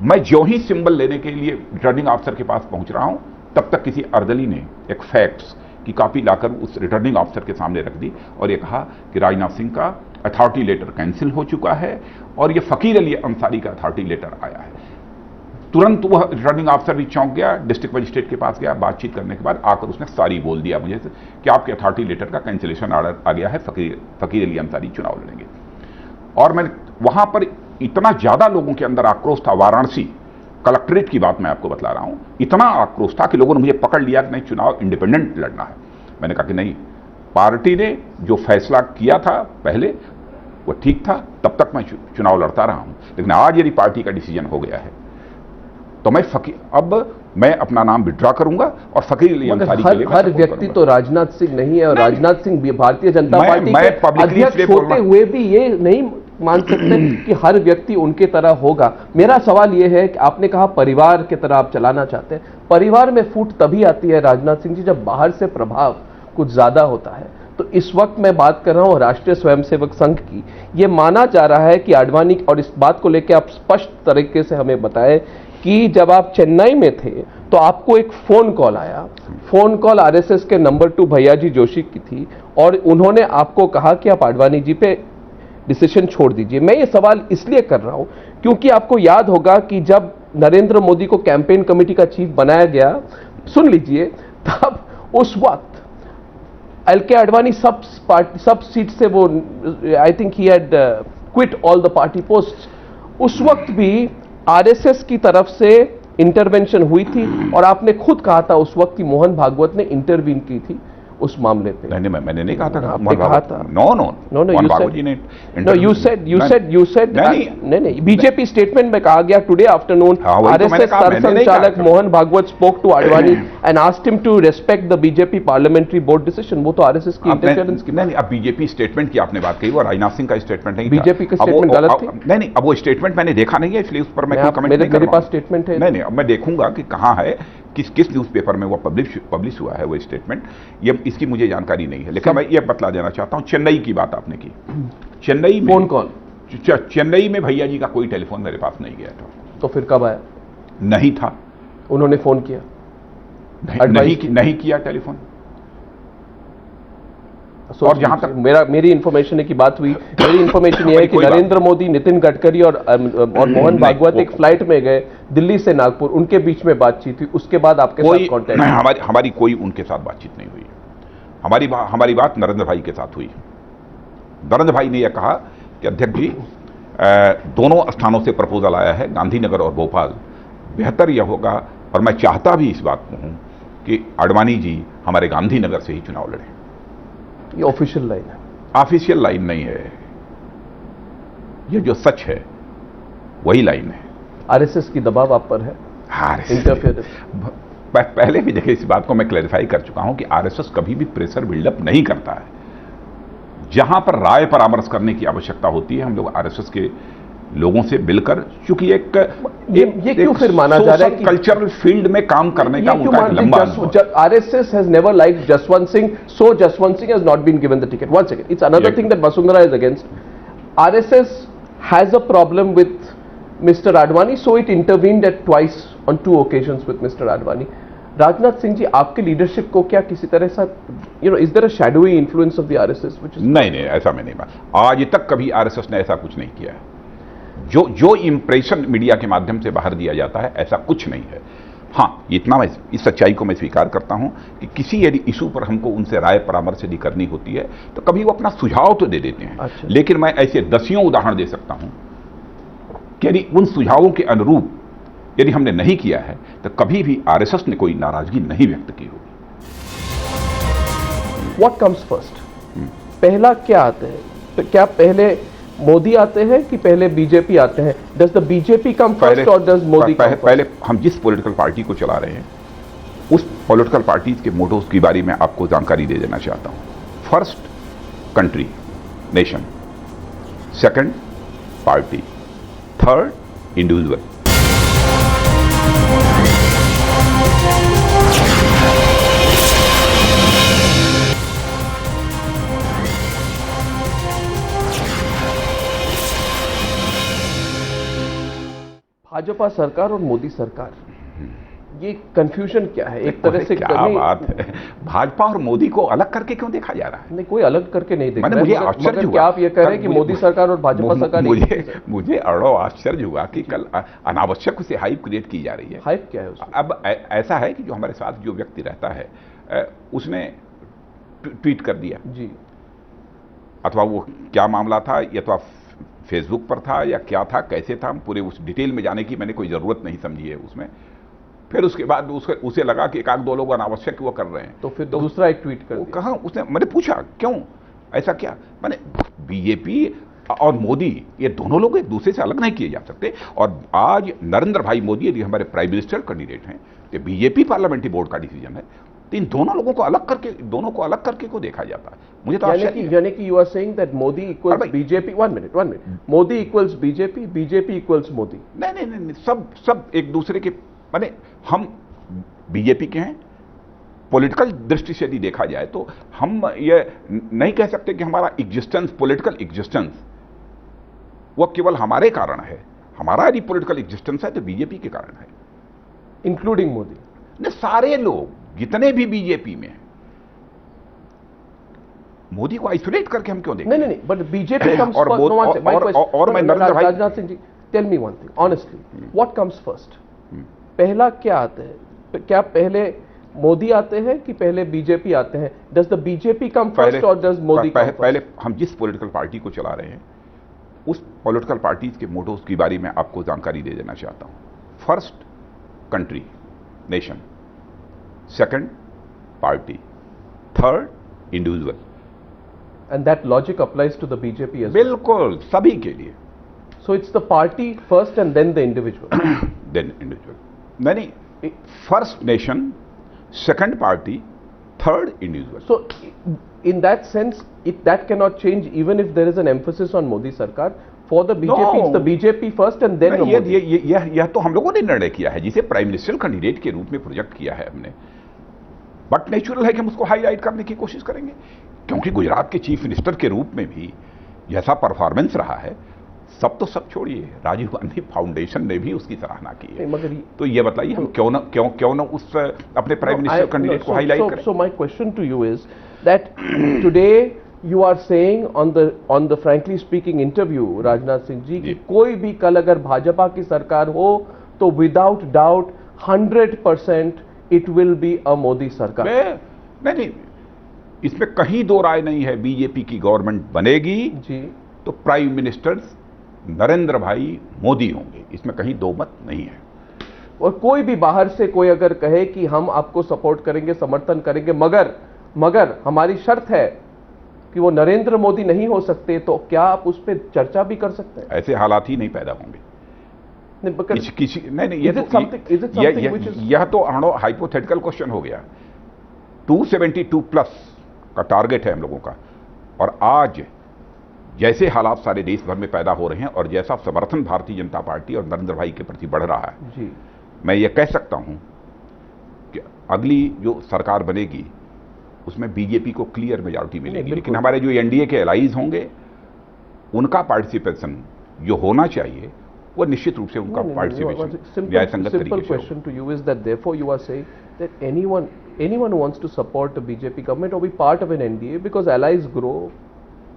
मैं ज्यों ही सिंबल लेने के लिए रिटर्निंग ऑफिसर के पास पहुंच रहा हूं, तब तक किसी अर्दली ने एक फैक्ट्स की कॉपी लाकर उस रिटर्निंग ऑफिसर के सामने रख दी और ये कहा कि राजनाथ सिंह का अथॉरिटी लेटर कैंसिल हो चुका है और ये फकीर अली अंसारी का अथॉरिटी लेटर आया है। तुरंत वह रिटर्निंग ऑफिसर भी चौंक गया, डिस्ट्रिक्ट मजिस्ट्रेट के पास गया, बातचीत करने के बाद आकर उसने सारी बोल दिया मुझे कि आपके अथॉरिटी लेटर का कैंसिलेशन ऑर्डर आ गया है, फकीर अली अंसारी चुनाव लड़ेंगे। और मैं वहां पर इतना ज्यादा लोगों के अंदर आक्रोश था, वाराणसी कलेक्ट्रेट की बात मैं आपको बतला रहा हूं, इतना आक्रोश था कि लोगों ने मुझे पकड़ लिया कि नहीं, चुनाव इंडिपेंडेंट लड़ना है। मैंने कहा कि नहीं, पार्टी ने जो फैसला किया था पहले वो ठीक था, तब तक मैं चुनाव लड़ता रहा हूं। लेकिन आज यदि पार्टी का डिसीजन हो गया है तो अब मैं अपना नाम विड्रॉ करूंगा और फकीर अली अंसारी के लिए हर व्यक्ति तो राजनाथ सिंह नहीं है, और राजनाथ सिंह भारतीय जनता पार्टी के अध्यक्ष होते हुए भी ये नहीं मान सकते कि हर व्यक्ति उनके तरह होगा। मेरा सवाल यह है कि आपने कहा परिवार की तरह आप चलाना चाहते हैं, परिवार में फूट तभी आती है राजनाथ सिंह जी जब बाहर से प्रभाव कुछ ज्यादा होता है। तो इस वक्त मैं बात कर रहा हूं राष्ट्रीय स्वयंसेवक संघ की। ये माना जा रहा है कि आडवाणी, और इस बात को लेकर आप स्पष्ट तरीके से हमें बताएं कि जब आप चेन्नई में थे तो आपको एक फोन कॉल आया, फोन कॉल आरएसएस के नंबर 2 भैयाजी जोशी की थी, और उन्होंने आपको कहा कि आप आडवाणी जी पे डिसीजन छोड़ दीजिए। मैं ये सवाल इसलिए कर रहा हूं क्योंकि आपको याद होगा कि जब नरेंद्र मोदी को कैंपेन कमेटी का चीफ बनाया गया, सुन लीजिए, तब उस वक्त एलके आडवाणी सब सीट से वो, I think he had quit all the party post. उस वक्त भी आरएसएस की तरफ से इंटरवेंशन हुई थी, और आपने खुद कहा था उस वक्त की मोहन भागवत ने इंटरवीन की थी उस मामले पे। नहीं, मैंने नहीं कहा था। आपने कहा था। नो, यू सेड नहीं, बीजेपी स्टेटमेंट में कहा गया today afternoon RSS Sarsanghchalak Mohan Bhagwat spoke to Advani and asked him to respect the BJP parliamentary board decision. वो तो आरएसएस की इंटरफेरेंस की। नहीं, अब बीजेपी स्टेटमेंट की आपने बात कही, वो राजनाथ सिंह का स्टेटमेंट नहीं। बीजेपी का स्टेटमेंट गलत थी। नहीं, अब वो स्टेटमेंट मैंने देखा नहीं है, इसलिए उस पर मैं कोई कमेंट नहीं कर रहा हूं। मेरे पास स्टेटमेंट है। नहीं, अब मैं देखूंगा कि कहां है, किस न्यूज़पेपर में वो पब्लिश हुआ है वो स्टेटमेंट, ये इसकी मुझे जानकारी नहीं है। लेकिन मैं ये बतला देना चाहता हूं, चेन्नई की बात आपने की, चेन्नई में फोन कॉल, चेन्नई में भैया जी का कोई टेलीफोन मेरे पास नहीं गया था। तो फिर कब आया? नहीं था। उन्होंने फोन किया? नहीं किया टेलीफोन। और जहां तक मेरी इंफॉर्मेशन है कि बात हुई, मेरी इंफॉर्मेशन ये है कि नरेंद्र मोदी, नितिन गडकरी और मोहन भागवत एक फ्लाइट में गए दिल्ली से नागपुर, उनके बीच में बातचीत हुई, उसके बाद आपके साथ कांटेक्ट? हमारी कोई उनके साथ बातचीत नहीं हुई। हमारी बात नरेंद्र भाई के साथ हुई। नरेंद्र भाई ने यह कहा कि अध्यक्ष जी, दोनों स्थानों से प्रपोजल आया है, गांधीनगर और भोपाल, बेहतर यह होगा, और मैं चाहता भी इस बात को हूं कि आडवाणी जी हमारे गांधीनगर से ही चुनाव लड़ें। ये ऑफिशियल लाइन है? ऑफिशियल लाइन नहीं है, ये जो सच है वही लाइन है। आरएसएस की दबाव आप पर है? इंटरफेरेंस? पहले भी देखिए, इस बात को मैं क्लैरिफाई कर चुका हूं कि आरएसएस कभी भी प्रेशर बिल्डअप नहीं करता है। जहां पर राय परामर्श करने की आवश्यकता होती है, हम लोग आरएसएस के लोगों से मिलकर, चूंकि ये क्यों फिर माना जा रहा है कि कल्चरल फील्ड में काम करने का उनका लंबा अनुभव। RSS has never liked Jaswant Singh, so Jaswant Singh has not been given the ticket. One second, it's another thing that Vasundhara is against. RSS has a problem with mister Advani, so it intervened at twice on 2 occasions with mister Advani. Rajnath Singh ji, आपके leadership को क्या किसी तरह से, is there a shadowy influence of the RSS which is? नहीं, ऐसा मैं नहीं मानता। आज तक कभी आरएसएस ने ऐसा कुछ नहीं किया है। जो इंप्रेशन मीडिया के माध्यम से बाहर दिया जाता है, ऐसा कुछ नहीं है। हां, इतना मैं इस सच्चाई को मैं स्वीकार करता हूं कि किसी यदि इशू पर हमको उनसे राय परामर्श यदि करनी होती है तो कभी वो अपना सुझाव तो दे देते हैं। अच्छा। लेकिन मैं ऐसे दसियों उदाहरण दे सकता हूं कि यदि उन सुझावों के अनुरूप यदि हमने नहीं किया है तो कभी भी आरएसएस ने कोई नाराजगी नहीं व्यक्त की होगी। What comes first? पहला क्या आते हैं? क्या पहले मोदी आते हैं कि पहले बीजेपी आते हैं? Does the BJP come first और डज मोदी कम फर्स्ट? पहले हम जिस पॉलिटिकल पार्टी को चला रहे हैं उस पॉलिटिकल पार्टी के मोटोज की बारे में आपको जानकारी दे देना चाहता हूं। First country, nation, second party, third individual. Bhajpa सरकार और मोदी सरकार, ये कंफ्यूजन क्या है? एक तरह से क्या बात है, भाजपा और मोदी को अलग करके क्यों देखा जा रहा है? नहीं, कोई अलग करके नहीं देख रहा है। मुझे आश्चर्य हुआ, क्या आप ये कह रहे हैं कि मोदी सरकार और भाजपा सरकार? मुझे अड़ो आश्चर्य हुआ कि कल अनावश्यक उसे हाइप क्रिएट की जा रही है। हाइप क्या है उसमें? अब ऐसा है कि जो हमारे साथ जो व्यक्ति रहता है उसने ट्वीट कर दिया जी, अथवा वो क्या मामला था, या तो फेसबुक पर था या क्या था, कैसे था, पूरे उस डिटेल में जाने की मैंने कोई जरूरत नहीं समझी है उसमें। फिर उसके बाद उसे लगा कि 1-2 लोग अनावश्यक वो कर रहे हैं, तो फिर दूसरा एक ट्वीट कर दिया। कहा उसने, मैंने पूछा क्यों ऐसा क्या? मैंने बीजेपी और मोदी ये दोनों लोग एक दूसरे से अलग नहीं किए जा सकते। और आज नरेंद्र भाई मोदी यदि हमारे प्राइम मिनिस्टर कैंडिडेट हैं, ये बीजेपी पार्लियामेंट्री बोर्ड का डिसीजन है, तो इन दोनों लोगों को अलग करके को देखा जाता है। मुझे तो यानी कि you are saying that Modi equals BJP. One minute, Modi equals BJP, BJP equals Modi? नहीं, सब एक दूसरे के, माने हम बीजेपी के हैं, पॉलिटिकल दृष्टि से यदि देखा जाए तो हम ये नहीं कह सकते कि हमारा एग्जिस्टेंस, पॉलिटिकल एग्जिस्टेंस, वो केवल हमारे कारण है। हमारा यदि पॉलिटिकल एग्जिस्टेंस है तो बीजेपी के कारण है, इंक्लूडिंग मोदी। ने सारे लोग जितने भी बीजेपी में हैं, मोदी को आइसोलेट करके हम क्यों देखें? नहीं, बट बीजेपी कम्स और मैं नरेंद्र भाई, Rajnath Singh ji, tell me one thing honestly, what comes first? पहला क्या आता है? क्या पहले मोदी आते हैं कि पहले बीजेपी आते हैं? Does the BJP come first और डज मोदी कम फर्स्ट? पहले हम जिस पॉलिटिकल पार्टी को चला रहे हैं उस पॉलिटिकल पार्टीज के मोटोज की बारे में आपको जानकारी दे देना चाहता हूं। First country, nation, second party, third individual. And that logic applies to the BJP as well? बिल्कुल, सभी के लिए। So it's the party first and then the individual? Then individual. नहीं, first nation, second party, third individual. So in that sense that cannot change even if there is an emphasis on Modi Sarkar. For the BJP, No. it's the BJP first and then the Modi. यह तो हम लोगों ने निर्णय किया है, जिसे prime minister candidate के रूप में प्रोजेक्ट किया है हमने। बट नेचुरल है कि हम उसको हाईलाइट करने की कोशिश करेंगे, क्योंकि गुजरात के चीफ मिनिस्टर के रूप में भी जैसा परफॉर्मेंस रहा है, सब छोड़िए, राजीव गांधी फाउंडेशन ने भी उसकी सराहना की है। मगर तो ये बताइए हम क्यों ना उस अपने प्राइम मिनिस्टर कैंडिडेट को हाईलाइट करें? So my question to you is that today you are saying on the frankly speaking interview, Rajnath Singh ji, कि कोई भी कल अगर भाजपा की सरकार हो तो without doubt 100% it will be a Modi सरकार। नहीं, इसमें कहीं दो राय नहीं है। बीजेपी की गवर्नमेंट बनेगी जी तो प्राइम मिनिस्टर नरेंद्र भाई मोदी होंगे, इसमें कहीं दो मत नहीं है। और कोई भी बाहर से कोई अगर कहे कि हम आपको सपोर्ट करेंगे, समर्थन करेंगे, मगर हमारी शर्त है कि वो नरेंद्र मोदी नहीं हो सकते, तो क्या आप उस पर चर्चा भी कर सकते हैं? ऐसे हालात ही नहीं पैदा होंगे। यह तो हाइपोथेटिकल क्वेश्चन हो गया। 272 प्लस का टारगेट है हम लोगों का, और आज जैसे हालात सारे देश भर में पैदा हो रहे हैं और जैसा समर्थन भारतीय जनता पार्टी और नरेंद्र भाई के प्रति बढ़ रहा है जी, मैं ये कह सकता हूं कि अगली जो सरकार बनेगी उसमें बीजेपी को क्लियर मेजॉरिटी मिलेगी। लेकिन हमारे जो एनडीए के एलाइज होंगे उनका पार्टिसिपेशन जो होना चाहिए वो निश्चित रूप से उनका पार्टिसिपेशन न्यायसंगत तरीके से। Question to you is that therefore you are saying that anyone who wants to support the BJP government or be part of an NDA, because allies grow,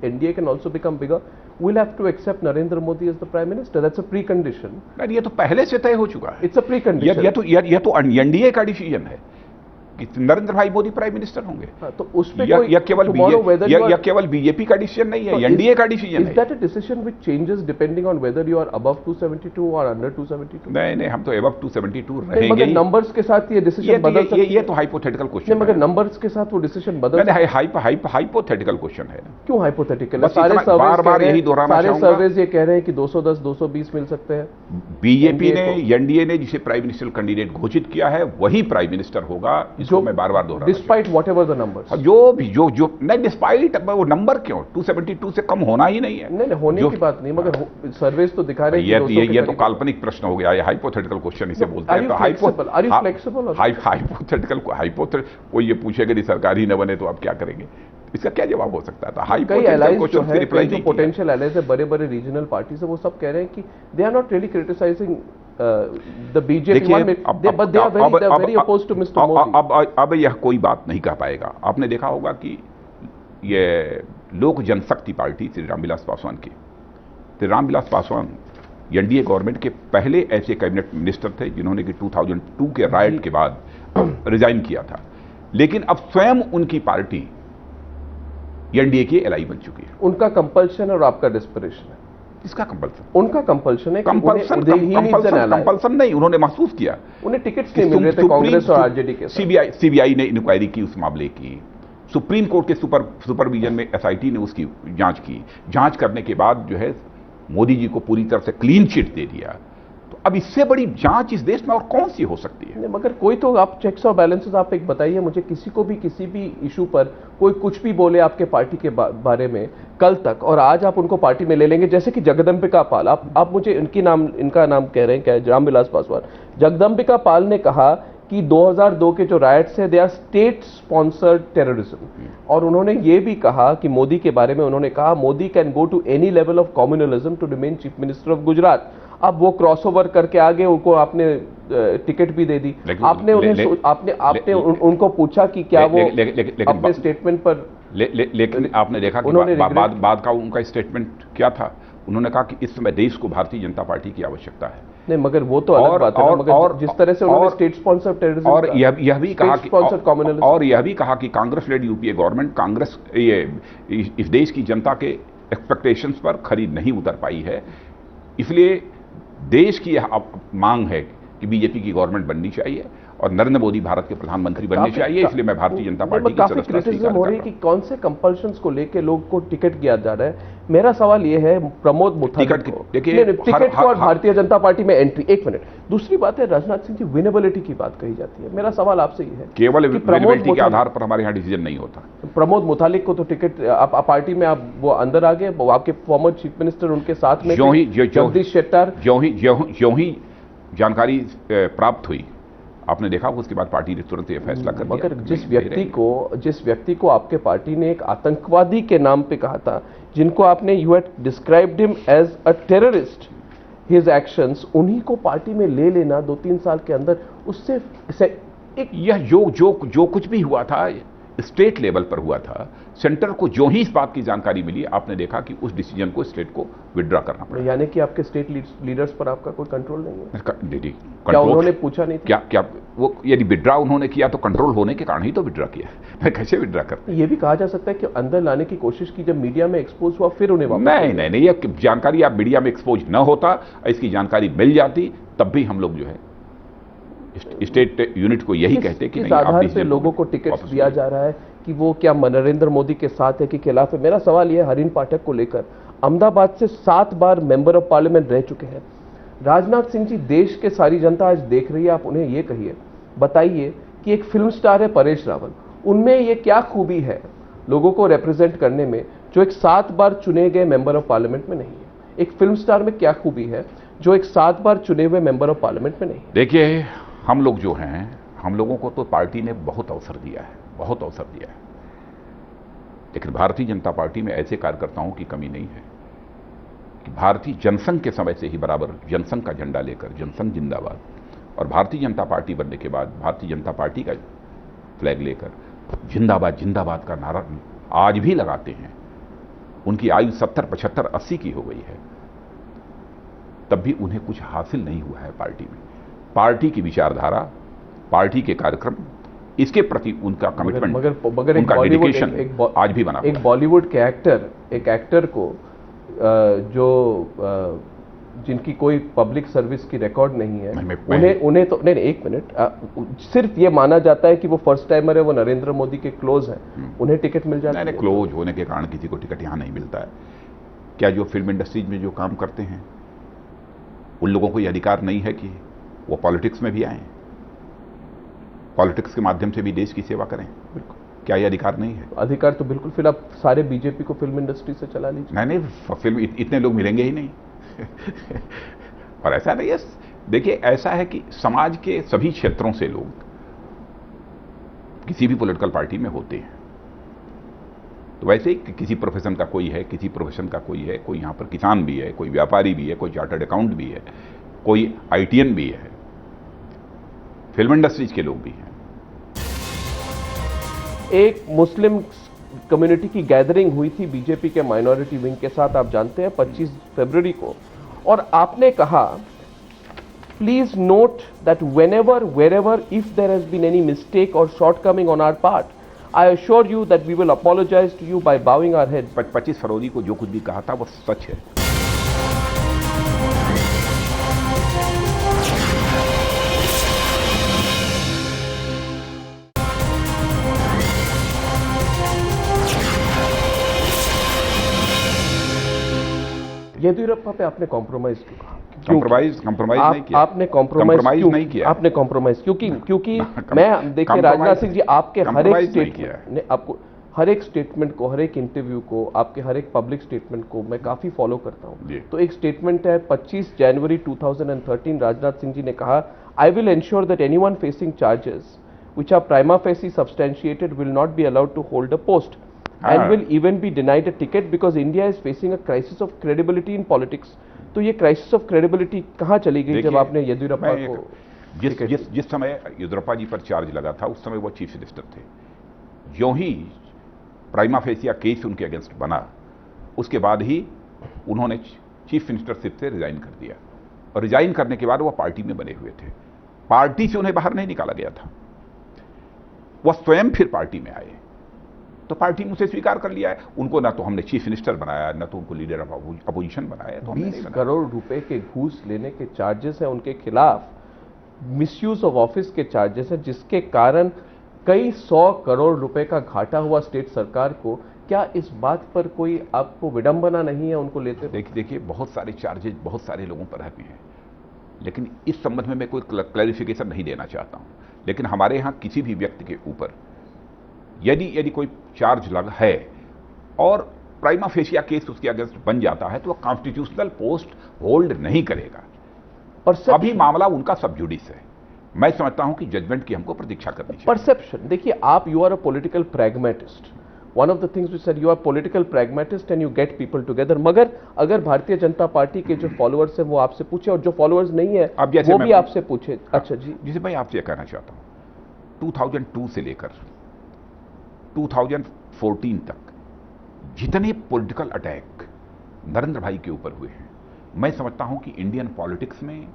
NDA can also become bigger, will have to accept Narendra Modi as the Prime Minister. That's a precondition. ये तो पहले से तय हो चुका है। It's a precondition. ये तो एनडीए का डिसीजन है कि नरेंद्र भाई मोदी प्राइम मिनिस्टर होंगे। तो उस पे कोई केवल बीजेपी का डिसीजन नहीं है, एनडीए का डिसीजन है। Is that a decision which changes depending on whether you are above 272 or under 272? नहीं, हम तो above 272 रहेंगे। मगर नंबर्स के साथ ये डिसीजन बदल सकते हैं। ये तो हाइपोथेटिकल क्वेश्चन है। मगर नंबर्स के साथ वो डिसीजन बदल सकते हैं। हाइपोथेटिकल क्वेश्चन है। क्यों हाइपोथेटिकल? बार यही दोहराना चाहूंगा, सारे सर्वेज ये कह रहे हैं कि 210 220 मिल सकते हैं। बीजेपी ने, एनडीए ने जिसे प्राइम मिनिस्टर कैंडिडेट घोषित किया है वही प्राइम मिनिस्टर होगा, इसको मैं बार दोहरा। डिस्पाइट whatever the numbers, जो नहीं, डिस्पाइट वो नंबर क्यों 272 से कम होना ही नहीं है। नहीं, होने की बात नहीं, मगर सर्वेस तो दिखा रहे हैं कि ये तो काल्पनिक प्रश्न हो गया, ये हाइपोथेटिकल क्वेश्चन इसे बोलते हैं। तो हाइपोथेटिकल कोई ये पूछेगा कि सरकार ही न बने तो आप क्या करेंगे, इसका क्या जवाब हो सकता था? हाइपोथेटिकल क्वेश्चन से रिप्लाई नहीं। पोटेंशियल एलाइज है, बड़े रीजनल पार्टी से, वो सब कह रहे हैं कि they are not really criticising the BJP one, but they are very opposed to Mr. Modi. अब यह कोई बात नहीं कह पाएगा। आपने देखा होगा कि ये लोक जनशक्ति पार्टी श्री रामविलास पासवान की, श्री रामविलास पासवान एनडीए गवर्नमेंट के पहले ऐसे कैबिनेट मिनिस्टर थे जिन्होंने कि 2002 के राइट के बाद रिजाइन किया था, लेकिन अब स्वयं उनकी पार्टी एनडीए की एलआई बन चुकी है। उनका कंपल्शन और आपका डिस्परेशन है। इसका कंपल्सन? उनका कंपल्शन है। कंपल्सन नहीं, उन्होंने महसूस किया, उन्हें टिकट्स नहीं मिल रहे थे कांग्रेस और आरजेडी के। सीबीआई ने इंक्वायरी की उस मामले की, सुप्रीम कोर्ट के सुपरविजन में एसआईटी ने उसकी जांच की। जांच करने के बाद जो है मोदी जी को पूरी तरह से क्लीन चिट दे दिया। तो अब इससे बड़ी जांच इस देश में और कौन सी हो सकती है? मगर कोई तो आप चेक्स और बैलेंसेस आप एक बताइए मुझे, किसी भी इशू पर कोई कुछ भी बोले आपके पार्टी के बारे में कल तक, और आज आप उनको पार्टी में ले लेंगे, जैसे कि जगदम्बिका पाल, आप मुझे इनका नाम कह रहे हैं क्या? रामविलास पासवान। जगदम्बिका पाल ने कहा कि 2002 के जो राइट्स है they are state sponsored terrorism. और उन्होंने ये भी कहा कि मोदी के बारे में उन्होंने कहा Modi can go to any level of communalism to remain chief minister of Gujarat. अब वो क्रॉसओवर करके आगे उनको आपने टिकट भी दे दी। आपने उन्हें आपने उनको पूछा कि क्या वो अपने स्टेटमेंट पर लेकिन आपने देखा कि बाद का उनका स्टेटमेंट क्या था? उन्होंने कहा कि इस समय देश को भारतीय जनता पार्टी की आवश्यकता है। नहीं, मगर वो तो अलग बात है, मगर जिस तरह से उन्होंने स्टेट स्पॉन्सर टेररिज्म और यह भी कहा कि Congress led UPA government Congress इस देश की जनता के एक्सपेक्टेशंस पर खरी नहीं उतर पाई है, इसलिए देश की यह मांग है कि बीजेपी की गवर्नमेंट बननी चाहिए और नरेंद्र मोदी भारत के प्रधानमंत्री बनने चाहिए, इसलिए मैं भारतीय जनता पार्टी की काफी क्रिटिसिज्म हो रही है कि कौन से कंपल्शंस को लेके लोग को टिकट दिया जा रहा है। मेरा सवाल यह है प्रमोद मुथालिक टिकट को और भारतीय जनता पार्टी में एंट्री। एक मिनट, दूसरी बात है राजनाथ सिंह जी विनेबिलिटी की बात कही जाती है। मेरा सवाल आपसे ये है केवल विनेबिलिटी के आधार पर हमारे यहाँ डिसीजन नहीं होता। प्रमोद मुथालिक को तो टिकट पार्टी में आप वो अंदर आ गए, आपके फॉर्मर चीफ मिनिस्टर उनके साथ में जगदीश शेट्टर, जो ही जानकारी प्राप्त हुई आपने देखा उसके बाद पार्टी ने तुरंत ये फैसला कर दिया। मगर जिस व्यक्ति को आपके पार्टी ने एक आतंकवादी के नाम पे कहा था, जिनको आपने you had described him as a terrorist, his actions, उन्हीं को पार्टी में ले लेना 2-3 साल के अंदर, उससे एक यह जो कुछ भी हुआ था स्टेट लेवल पर हुआ था। सेंटर को जो ही इस बात की जानकारी मिली आपने देखा कि उस डिसीजन को स्टेट को विड्रॉ करना पड़ा। यानी कि आपके स्टेट लीडर्स पर आपका कोई कंट्रोल नहीं है? क्या उन्होंने पूछा नहीं था? क्या वो यदि विड्रॉ उन्होंने किया तो कंट्रोल होने के कारण ही तो विड्रॉ किया। मैं कैसे विड्रॉ करता? ये भी कहा जा सकता है कि अंदर लाने की कोशिश की, जब मीडिया में एक्सपोज हुआ फिर उन्हें वापस नहीं, ये जानकारी आप मीडिया में एक्सपोज न होता, इसकी जानकारी मिल जाती, तब भी हम लोग जो है स्टेट यूनिट को यही कहते कि किस आधार पे लोगों को टिकट दिया जा रहा है, कि वो क्या नरेंद्र मोदी के साथ है कि खिलाफ है? मेरा सवाल यह है हरीन पाठक को लेकर, अहमदाबाद से 7 बार मेंबर ऑफ पार्लियामेंट रह चुके हैं राजनाथ सिंह जी। देश के सारी जनता आज देख रही है, आप उन्हें ये कहिए, बताइए कि एक फिल्म स्टार है परेश रावल, उनमें ये क्या खूबी है लोगों को रिप्रेजेंट करने में जो एक 7 बार चुने गए मेंबर ऑफ पार्लियामेंट में नहीं है? एक फिल्म स्टार में क्या खूबी है जो एक 7 बार चुने हुए मेंबर ऑफ पार्लियामेंट में नहीं है? देखिए, हम लोग जो हैं, हम लोगों को तो पार्टी ने बहुत अवसर दिया है, बहुत अवसर दिया है, लेकिन भारतीय जनता पार्टी में ऐसे कार्यकर्ताओं की कमी नहीं है कि भारतीय जनसंघ के समय से ही बराबर जनसंघ का झंडा लेकर जनसंघ जिंदाबाद और भारतीय जनता पार्टी बनने के बाद भारतीय जनता पार्टी का फ्लैग लेकर जिंदाबाद जिंदाबाद का नारा आज भी लगाते हैं। उनकी आयु 70, 75, 80 की हो गई है, तब भी उन्हें कुछ हासिल नहीं हुआ है पार्टी में। पार्टी की विचारधारा, पार्टी के कार्यक्रम, इसके प्रति उनका कमिटमेंट, उनका डेडिकेशन आज भी बना। एक बॉलीवुड के एक्टर को जिनकी कोई पब्लिक सर्विस की रिकॉर्ड नहीं है, उन्हें तो नहीं, एक मिनट, सिर्फ ये माना जाता है कि वो फर्स्ट टाइमर है, वो नरेंद्र मोदी के क्लोज हैं, उन्हें टिकट मिल जाता है? नहीं, क्लोज होने के कारण किसी को टिकट यहां नहीं मिलता है। क्या जो फिल्म इंडस्ट्रीज में जो काम करते हैं उन लोगों को यह अधिकार नहीं है कि वो पॉलिटिक्स में भी आए, पॉलिटिक्स के माध्यम से भी देश की सेवा करें? बिल्कुल। क्या यह अधिकार नहीं है? अधिकार तो बिल्कुल। फिर आप सारे बीजेपी को फिल्म इंडस्ट्री से चला लीजिए। नहीं, फिल्म इतने लोग मिलेंगे ही नहीं। और ऐसा नहीं है, देखिए ऐसा है कि समाज के सभी क्षेत्रों से लोग किसी भी पॉलिटिकल पार्टी में होते हैं। तो वैसे ही किसी प्रोफेशन का कोई है, किसी प्रोफेशन का कोई है, कोई यहां पर किसान भी है, कोई व्यापारी भी है, कोई चार्टर्ड अकाउंट भी है, कोई आईटीएन भी है, फिल्म इंडस्ट्रीज के लोग भी हैं। एक मुस्लिम कम्युनिटी की गैदरिंग हुई थी बीजेपी के माइनॉरिटी विंग के साथ, आप जानते हैं, 25 फरवरी को, और आपने कहा please note that whenever wherever if there has been any mistake और shortcoming on our part, I assure you that we will apologise to you by bowing our head. 25 फरवरी को जो कुछ भी कहा था वो सच है। येदियुरप्पा पे आपने कॉम्प्रोमाइज क्यों कहा? कॉम्प्रोमाइज नहीं किया। आपने कॉम्प्रोमाइज नहीं किया। आपने कॉम्प्रोमाइज क्योंकि मैं देखिए राजनाथ सिंह जी, आपके हर एक स्टेटमेंट ने, आपको हर एक स्टेटमेंट को, हर एक इंटरव्यू को, आपके हर एक पब्लिक स्टेटमेंट को मैं काफी फॉलो करता हूं। तो एक स्टेटमेंट है 25 जनवरी 2013, राजनाथ सिंह जी ने कहा I will ensure that anyone facing charges which are prima facie substantiated will not be allowed to hold a post and will even be denied a ticket because India is facing a crisis of credibility in politics. तो ये crisis of credibility कहाँ चली गई जब आपने येदियुरप्पा को जिस समय येदियुरप्पा जी पर चार्ज लगा था उस समय वो चीफ मिनिस्टर थे। जो ही प्राइमा फेसिया केस उनके अगेंस्ट बना उसके बाद ही उन्होंने चीफ मिनिस्टरशिप से रिजाइन कर दिया और रिजाइन करने के बाद वो पार्टी में बने हुए थे। पार्टी से उन्हें बाहर नहीं निकाला गया था, वह स्वयं फिर पार्टी में आए तो पार्टी ने उसे स्वीकार कर लिया है। उनको ना तो हमने चीफ मिनिस्टर बनाया ना तो उनको लीडर ऑफ अपोजिशन बनाया। तो 20 करोड़ रुपए के घूस लेने के चार्जेस हैं उनके खिलाफ, मिसयूज ऑफ ऑफिस के चार्जेस हैं जिसके कारण कई 100 करोड़ रुपए का घाटा हुआ स्टेट सरकार को। क्या इस बात पर कोई आपको विडंबना नहीं है उनको लेते? देखिए बहुत सारे चार्जेस बहुत सारे लोगों पर रहते हैं, लेकिन इस संबंध में मैं कोई क्लैरिफिकेशन नहीं देना चाहता हूं। लेकिन हमारे यहां किसी भी व्यक्ति के ऊपर यदि कोई चार्ज लग है और प्राइमा फेसिया केस उसके अगेंस्ट बन जाता है तो वह कॉन्स्टिट्यूशनल पोस्ट होल्ड नहीं करेगा। और अभी मामला उनका सब जुडिस है। मैं समझता हूं कि जजमेंट की हमको प्रतीक्षा करनी चाहिए। परसेप्शन देखिए, आप you are a political pragmatist. One of the things we said, you are political pragmatist and you get people together. मगर अगर भारतीय जनता पार्टी के जो फॉलोअर्स हैं वो आपसे पूछे और जो फॉलोअर्स नहीं है वो भी आपसे पूछे। अच्छा जी, जिसे मैं आपसे कहना चाहता हूं 2002 से लेकर 2014 तक जितने पॉलिटिकल अटैक नरेंद्र भाई के ऊपर हुए हैं, मैं समझता हूं कि इंडियन पॉलिटिक्स में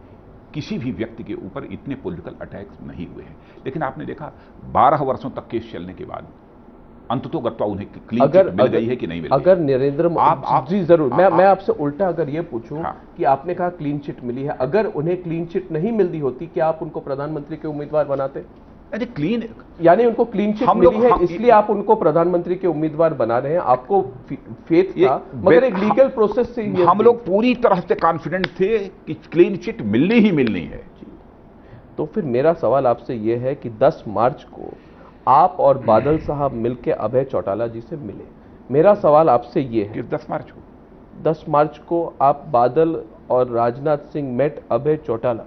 किसी भी व्यक्ति के ऊपर इतने पॉलिटिकल अटैक्स नहीं हुए हैं। लेकिन आपने देखा 12 वर्षों तक केस चलने के बाद अंततोगत्वा उन्हें क्लीन चिट मिल गई है कि नहीं मिल गई? अगर नरेंद्र जी जरूर, मैं आपसे उल्टा अगर ये पूछूं कि आपने कहा क्लीन चिट मिली है, अगर उन्हें क्लीन चिट नहीं मिलती होती क्या आप उनको प्रधानमंत्री के उम्मीदवार बनाते? अरे क्लीन यानी उनको क्लीन चिट मिली है इसलिए आप उनको प्रधानमंत्री के उम्मीदवार बना रहे हैं। आपको फेथ था, मगर एक लीगल प्रोसेस से हम लोग पूरी तरह से कॉन्फिडेंट थे कि क्लीन चिट मिलनी ही मिलनी है। तो फिर मेरा सवाल आपसे यह है कि 10 मार्च को आप और बादल साहब मिलकर अभय चौटाला जी से मिले। मेरा सवाल आपसे यह है, 10 मार्च को आप बादल और राजनाथ सिंह मेट अभय चौटाला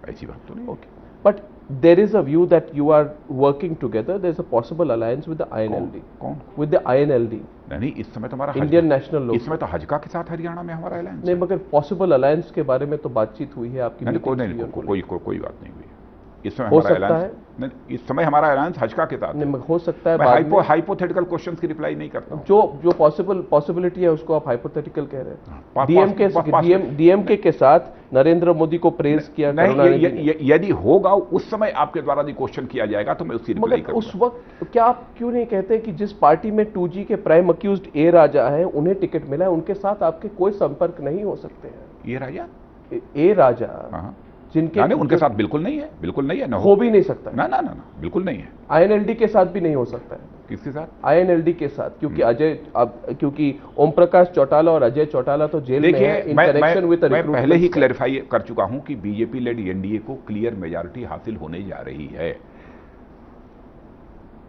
ऐसी बात तो नहीं। Okay, but there is a view that you are working together. There is a possible alliance with the INLD. कौन? With the INLD. नहीं, इस समय तो हमारा इंडियन नेशनल लोग, इस समय तो हजका के साथ हरियाणा में हमारा अलायंस नहीं, मगर पॉसिबल अलायंस के बारे में तो बातचीत हुई है आपकी? कोई बात नहीं हुई। इस समय हो सकता है, इस समय हमारा अलायंस हजका के साथ नहीं, हो सकता है। मैं हाइपोथेटिकल क्वेश्चंस की रिप्लाई नहीं करता हूं। जो पॉसिबिलिटी है उसको आप हाइपोथेटिकल कह रहे हैं। डीएमके के साथ नरेंद्र मोदी को प्रेज किया। यदि होगा उस समय आपके द्वारा यदि क्वेश्चन किया जाएगा तो मैं उसकी रिप्लाई करूंगा। उस वक्त क्या आप क्यों नहीं कहते कि जिस पार्टी में 2G के प्राइम अक्यूज्ड ए राजा है उन्हें टिकट मिला है, उनके साथ आपके कोई संपर्क नहीं हो सकते हैं? ए राजा जिनके उनके साथ बिल्कुल नहीं है, ना हो भी नहीं सकता। ना बिल्कुल नहीं है। INLD के साथ भी नहीं हो सकता है। किसके साथ? INLD के साथ, क्योंकि ओम प्रकाश चौटाला और अजय चौटाला तो जेल में है इन कनेक्शन विद मैं पहले ही क्लैरिफाई कर चुका हूं कि बीजेपी लेड एनडीए को क्लियर मेजॉरिटी हासिल होने जा रही है,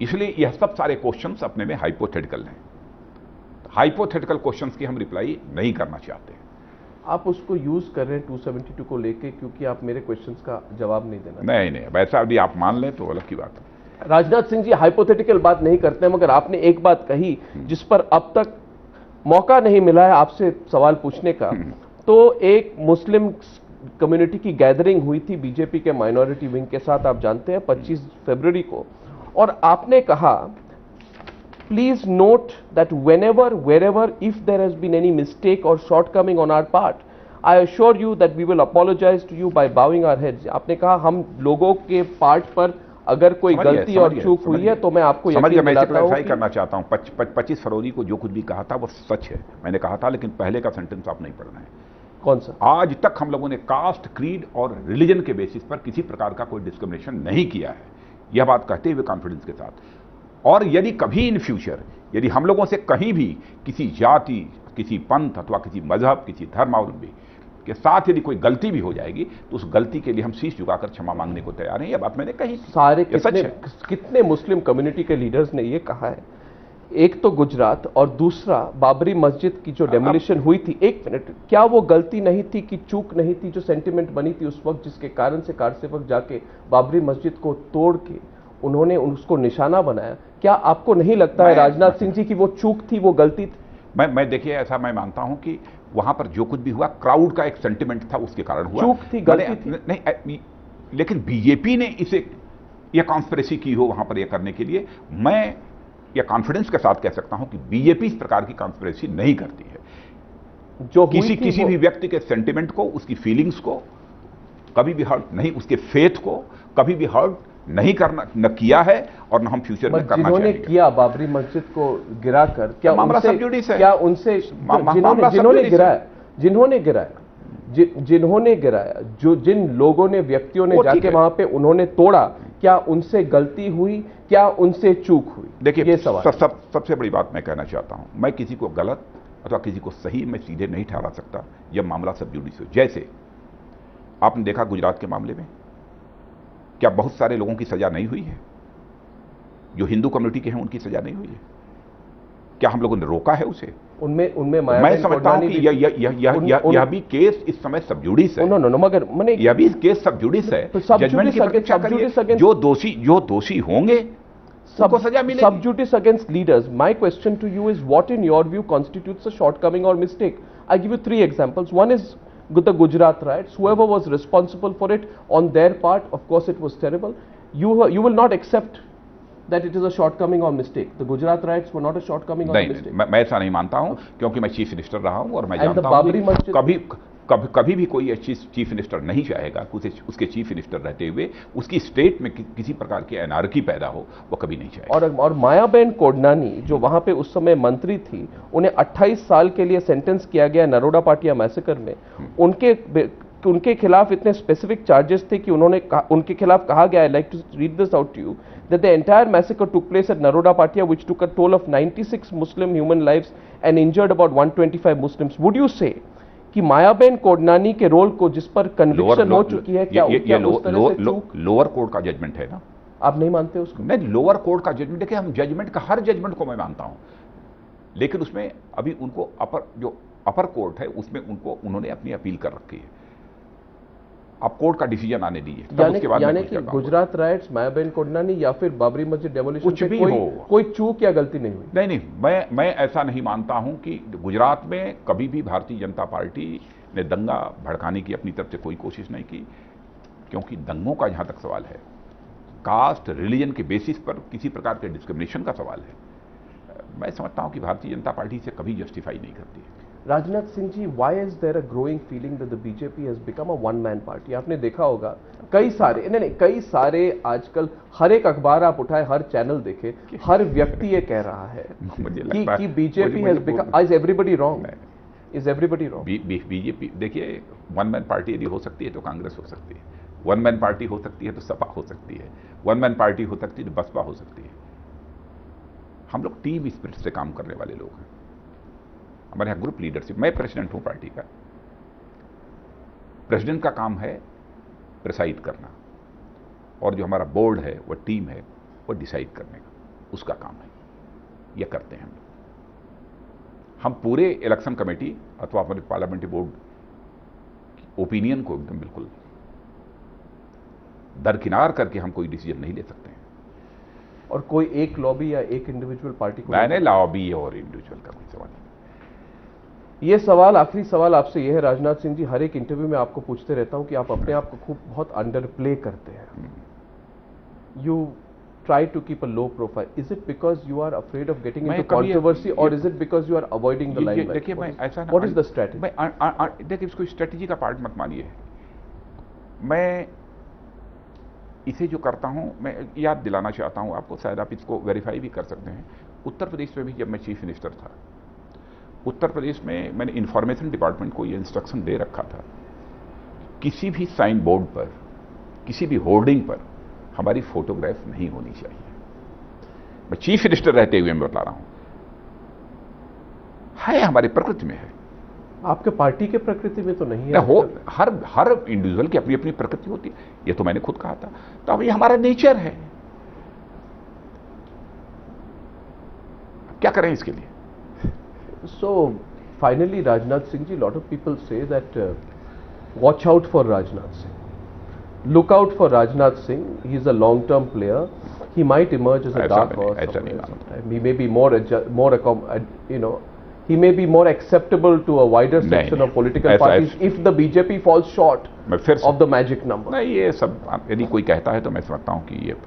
इसलिए यह सब सारे क्वेश्चंस अपने में हाइपोथेटिकल हैं। हाइपोथेटिकल क्वेश्चंस की हम रिप्लाई नहीं करना चाहते। आप उसको यूज कर रहे हैं 272 को लेके, क्योंकि आप मेरे क्वेश्चंस का जवाब नहीं देना। नहीं, वैसा अभी आप मान लें तो अलग की बात है। राजनाथ सिंह जी हाइपोथेटिकल बात नहीं करते हैं, मगर आपने एक बात कही जिस पर अब तक मौका नहीं मिला है आपसे सवाल पूछने का। तो एक मुस्लिम कम्युनिटी की गैदरिंग हुई थी बीजेपी के माइनॉरिटी विंग के साथ, आप जानते हैं, 25 फरवरी को, और आपने कहा please note that whenever, wherever, if there has been any mistake or shortcoming on our part, I assure you that we will apologize to you by bowing our heads. आपने कहा हम लोगों के पार्ट पर अगर कोई गलती और चूक हुई है तो मैं आपको यकीन दिलाता हूं। मैं करना चाहता हूं 25 फरवरी को जो कुछ भी कहा था वो सच है, मैंने कहा था, लेकिन पहले का सेंटेंस आप नहीं पढ़ना है। कौन सा? आज तक हम लोगों ने कास्ट, क्रीड और रिलीजन के बेसिस पर किसी प्रकार का कोई डिस्क्रिमिनेशन नहीं किया है, यह बात कहते हुए कॉन्फिडेंस के साथ। और यदि कभी इन फ्यूचर यदि हम लोगों से कहीं भी किसी जाति, किसी पंथ अथवा किसी मजहब, किसी धर्मावलंबी के साथ यदि कोई गलती भी हो जाएगी तो उस गलती के लिए हम शीश झुकाकर क्षमा मांगने को तैयार हैं। यह बात मैंने कही। सारे कितने मुस्लिम कम्युनिटी के लीडर्स ने यह कहा है एक तो गुजरात और दूसरा बाबरी मस्जिद की जो डेमोलिशन हुई थी, एक मिनट, क्या वो गलती नहीं थी कि चूक नहीं थी जो सेंटिमेंट बनी थी उस वक्त, जिसके कारण से कारसेवक जाके बाबरी मस्जिद को तोड़ के उन्होंने उसको निशाना बनाया? क्या आपको नहीं लगता है राजनाथ सिंह जी की वो चूक थी, वो गलती थी? मैं देखिए, ऐसा मैं मानता हूं कि वहां पर जो कुछ भी हुआ क्राउड का एक सेंटिमेंट था, उसके कारण हुआ। चूक थी, गलती थी नहीं, लेकिन बीजेपी ने इसे यह कॉन्स्पिरेसी की हो वहां पर यह करने के लिए, मैं यह कॉन्फिडेंस के साथ कह सकता हूं कि बीजेपी इस प्रकार की कॉन्स्पिरेसी नहीं करती है। जो किसी भी व्यक्ति के सेंटिमेंट को, उसकी फीलिंग्स को कभी भी हर्ट नहीं, उसके फेथ को कभी भी हर्ट नहीं करना, न किया है और न हम फ्यूचर में करना चाहेंगे। जिन्होंने किया बाबरी मस्जिद को गिराकर, क्या मामला उनसे, सबजुडिस है? क्या उनसे जिन्होंने गिराया, जो जिन लोगों ने, व्यक्तियों ने जाके वहां पे उन्होंने तोड़ा, क्या उनसे गलती हुई, क्या उनसे चूक हुई? देखिए, ये सवाल सबसे बड़ी बात मैं कहना चाहता हूं, मैं किसी को गलत अथवा किसी को सही मैं सीधे नहीं ठहरा सकता जब मामला सबजुडिस हो। जैसे आपने देखा गुजरात के मामले में, क्या बहुत सारे लोगों की सजा नहीं हुई है? जो हिंदू कम्युनिटी के हैं उनकी सजा नहीं हुई है? क्या हम लोगों ने रोका है उसे? उनमें मैं समझता हूं कि यह भी केस इस समय सबजुडिस है। मगर मैंने यह भी केस सबजुडिस है। जजमेंट की प्रतीक्षा करिए, जो दोषी होंगे सबको सजा मिलेगी। Subjudice against leaders. My question to you is, what in your view constitutes a shortcoming or mistake? I give you 3 examples. One is the Gujarat riots. Whoever was responsible for it, on their part, of course it was terrible. You will not accept that it is a shortcoming or mistake. The Gujarat riots were not a shortcoming or a mistake. मैं ऐसा नहीं मानता हूं, क्योंकि मैं chief minister रहा हूं और मैं जानता हूं कि कभी भी कोई चीफ मिनिस्टर नहीं चाहेगा कि उसके चीफ मिनिस्टर रहते हुए उसकी स्टेट में किसी प्रकार की एनार्की पैदा हो, वो कभी नहीं चाहेगा। और मायाबेन कोडनानी जो वहां पे उस समय मंत्री थी, उन्हें 28 साल के लिए सेंटेंस किया गया नरोडा पाटिया मैसेकर में। उनके खिलाफ इतने स्पेसिफिक चार्जेस थे कि उनके खिलाफ कहा गया, I like to read this out to you, that the entire massacre took place at Naroda Patia, which took a toll of 96 Muslim human lives and injured about 125 Muslims. Would you say कि मायाबेन कोडनानी के role को, जिस पर conviction हो चुकी है, क्या उस तरह से चूक? लोअर कोर्ट का जजमेंट है ना, आप नहीं मानते उसको? नहीं, लोअर कोर्ट का जजमेंट, देखिए हम जजमेंट का, हर जजमेंट को मैं मानता हूं, लेकिन उसमें अभी उनको अपर कोर्ट है उसमें उन्होंने अपनी अपील कर रखी है। आप कोर्ट का डिसीजन आने दीजिए, तब उसके बाद यानी कि गुजरात राइट्स, मायाबेन कोडनानी या फिर बाबरी मस्जिद डेमोलिशन, कुछ भी कोई चूक या गलती नहीं हुई? नहीं, मैं ऐसा नहीं मानता हूं कि गुजरात में कभी भी भारतीय जनता पार्टी ने दंगा भड़काने की अपनी तरफ से कोई कोशिश नहीं की, क्योंकि दंगों का जहां तक सवाल है, कास्ट रिलीजन के बेसिस पर किसी प्रकार के डिस्क्रिमिनेशन का सवाल है, मैं समझता हूं कि भारतीय जनता पार्टी से कभी जस्टिफाई नहीं करती है। राजनाथ सिंह जी, why is there a growing feeling that the BJP has become a one-man party? आपने देखा होगा कई सारे आजकल हर एक अखबार आप उठाए, हर चैनल देखे, हर व्यक्ति ये कह रहा है कि BJP has become, is everybody wrong? Is everybody wrong? BJP, देखिए, वन मैन पार्टी यदि हो सकती है तो कांग्रेस हो सकती है, वन मैन पार्टी हो सकती है तो सपा हो सकती है, वन मैन पार्टी हो सकती है तो बसपा हो सकती है। हम लोग टीम स्पिरिट से काम करने वाले लोग हैं। हमारे यहाँ ग्रुप लीडरशिप, मैं प्रेसिडेंट हूं पार्टी का, प्रेसिडेंट का काम है प्रिसाइड करना, और जो हमारा बोर्ड है, वो टीम है, वो डिसाइड करने का, उसका काम है, यह करते हैं हम पूरे इलेक्शन कमेटी अथवा हमारे पार्लियामेंट्री बोर्ड की ओपिनियन को एकदम बिल्कुल दरकिनार करके हम कोई डिसीजन नहीं ले सकते हैं। और कोई एक लॉबी या एक इंडिविजुअल पार्टी को, मैंने लॉबी और इंडिविजुअल का कोई सवाल नहीं। ये सवाल, आखिरी सवाल आपसे यह है राजनाथ सिंह जी, हर एक इंटरव्यू में आपको पूछते रहता हूं कि आप अपने आप को बहुत अंडर प्ले करते हैं। You try to keep a low profile. Is it because you are afraid of getting into controversy, और is it because you are avoiding the limelight? देखिए, मैं ऐसा, व्हाट इज द स्ट्रेटजी? देखिए, इसको strategy का part मत मानिए। मैं इसे जो करता हूं, मैं याद दिलाना चाहता हूं आपको, शायद आप इसको वेरीफाई भी कर सकते हैं। उत्तर प्रदेश में भी जब मैं चीफ मिनिस्टर था, उत्तर प्रदेश में मैंने इंफॉर्मेशन डिपार्टमेंट को ये इंस्ट्रक्शन दे रखा था, किसी भी साइन बोर्ड पर, किसी भी होर्डिंग पर हमारी फोटोग्राफ नहीं होनी चाहिए। मैं चीफ मिनिस्टर रहते हुए मैं बता रहा हूं, है हमारी प्रकृति में है। आपके पार्टी के प्रकृति में तो नहीं है। हर इंडिविजुअल की अपनी अपनी प्रकृति होती है, ये तो मैंने खुद कहा था। तो अब ये हमारा नेचर है। क्या करें इसके लिए? So finally, Rajnath Singh ji, lot of people say that watch out for Rajnath Singh. Look out for Rajnath Singh. He's a long-term player. He might emerge as a ऐसा dark नहीं, horse ऐसा नहीं somewhere, मानता। sometime. He may be he may be more acceptable to a wider section नहीं, of political ऐसा- parties if the BJP falls short मैं फिर से of the magic number. नहीं, ये सब यदि कोई कहता है तो मैं समझता हूं कि ये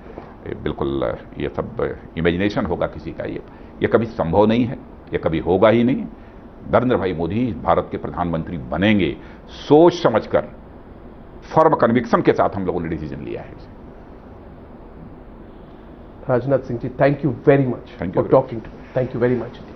बिल्कुल ये सब इमेजिनेशन होगा किसी का। ये कभी संभव नहीं है, ये कभी होगा ही नहीं। नरेंद्र भाई मोदी भारत के प्रधानमंत्री बनेंगे, सोच समझकर फर्म कन्विक्शन के साथ हम लोगों ने डिसीजन लिया है। Rajnath Singh ji, thank you very much Thank you for very talking to me. Thank you very much.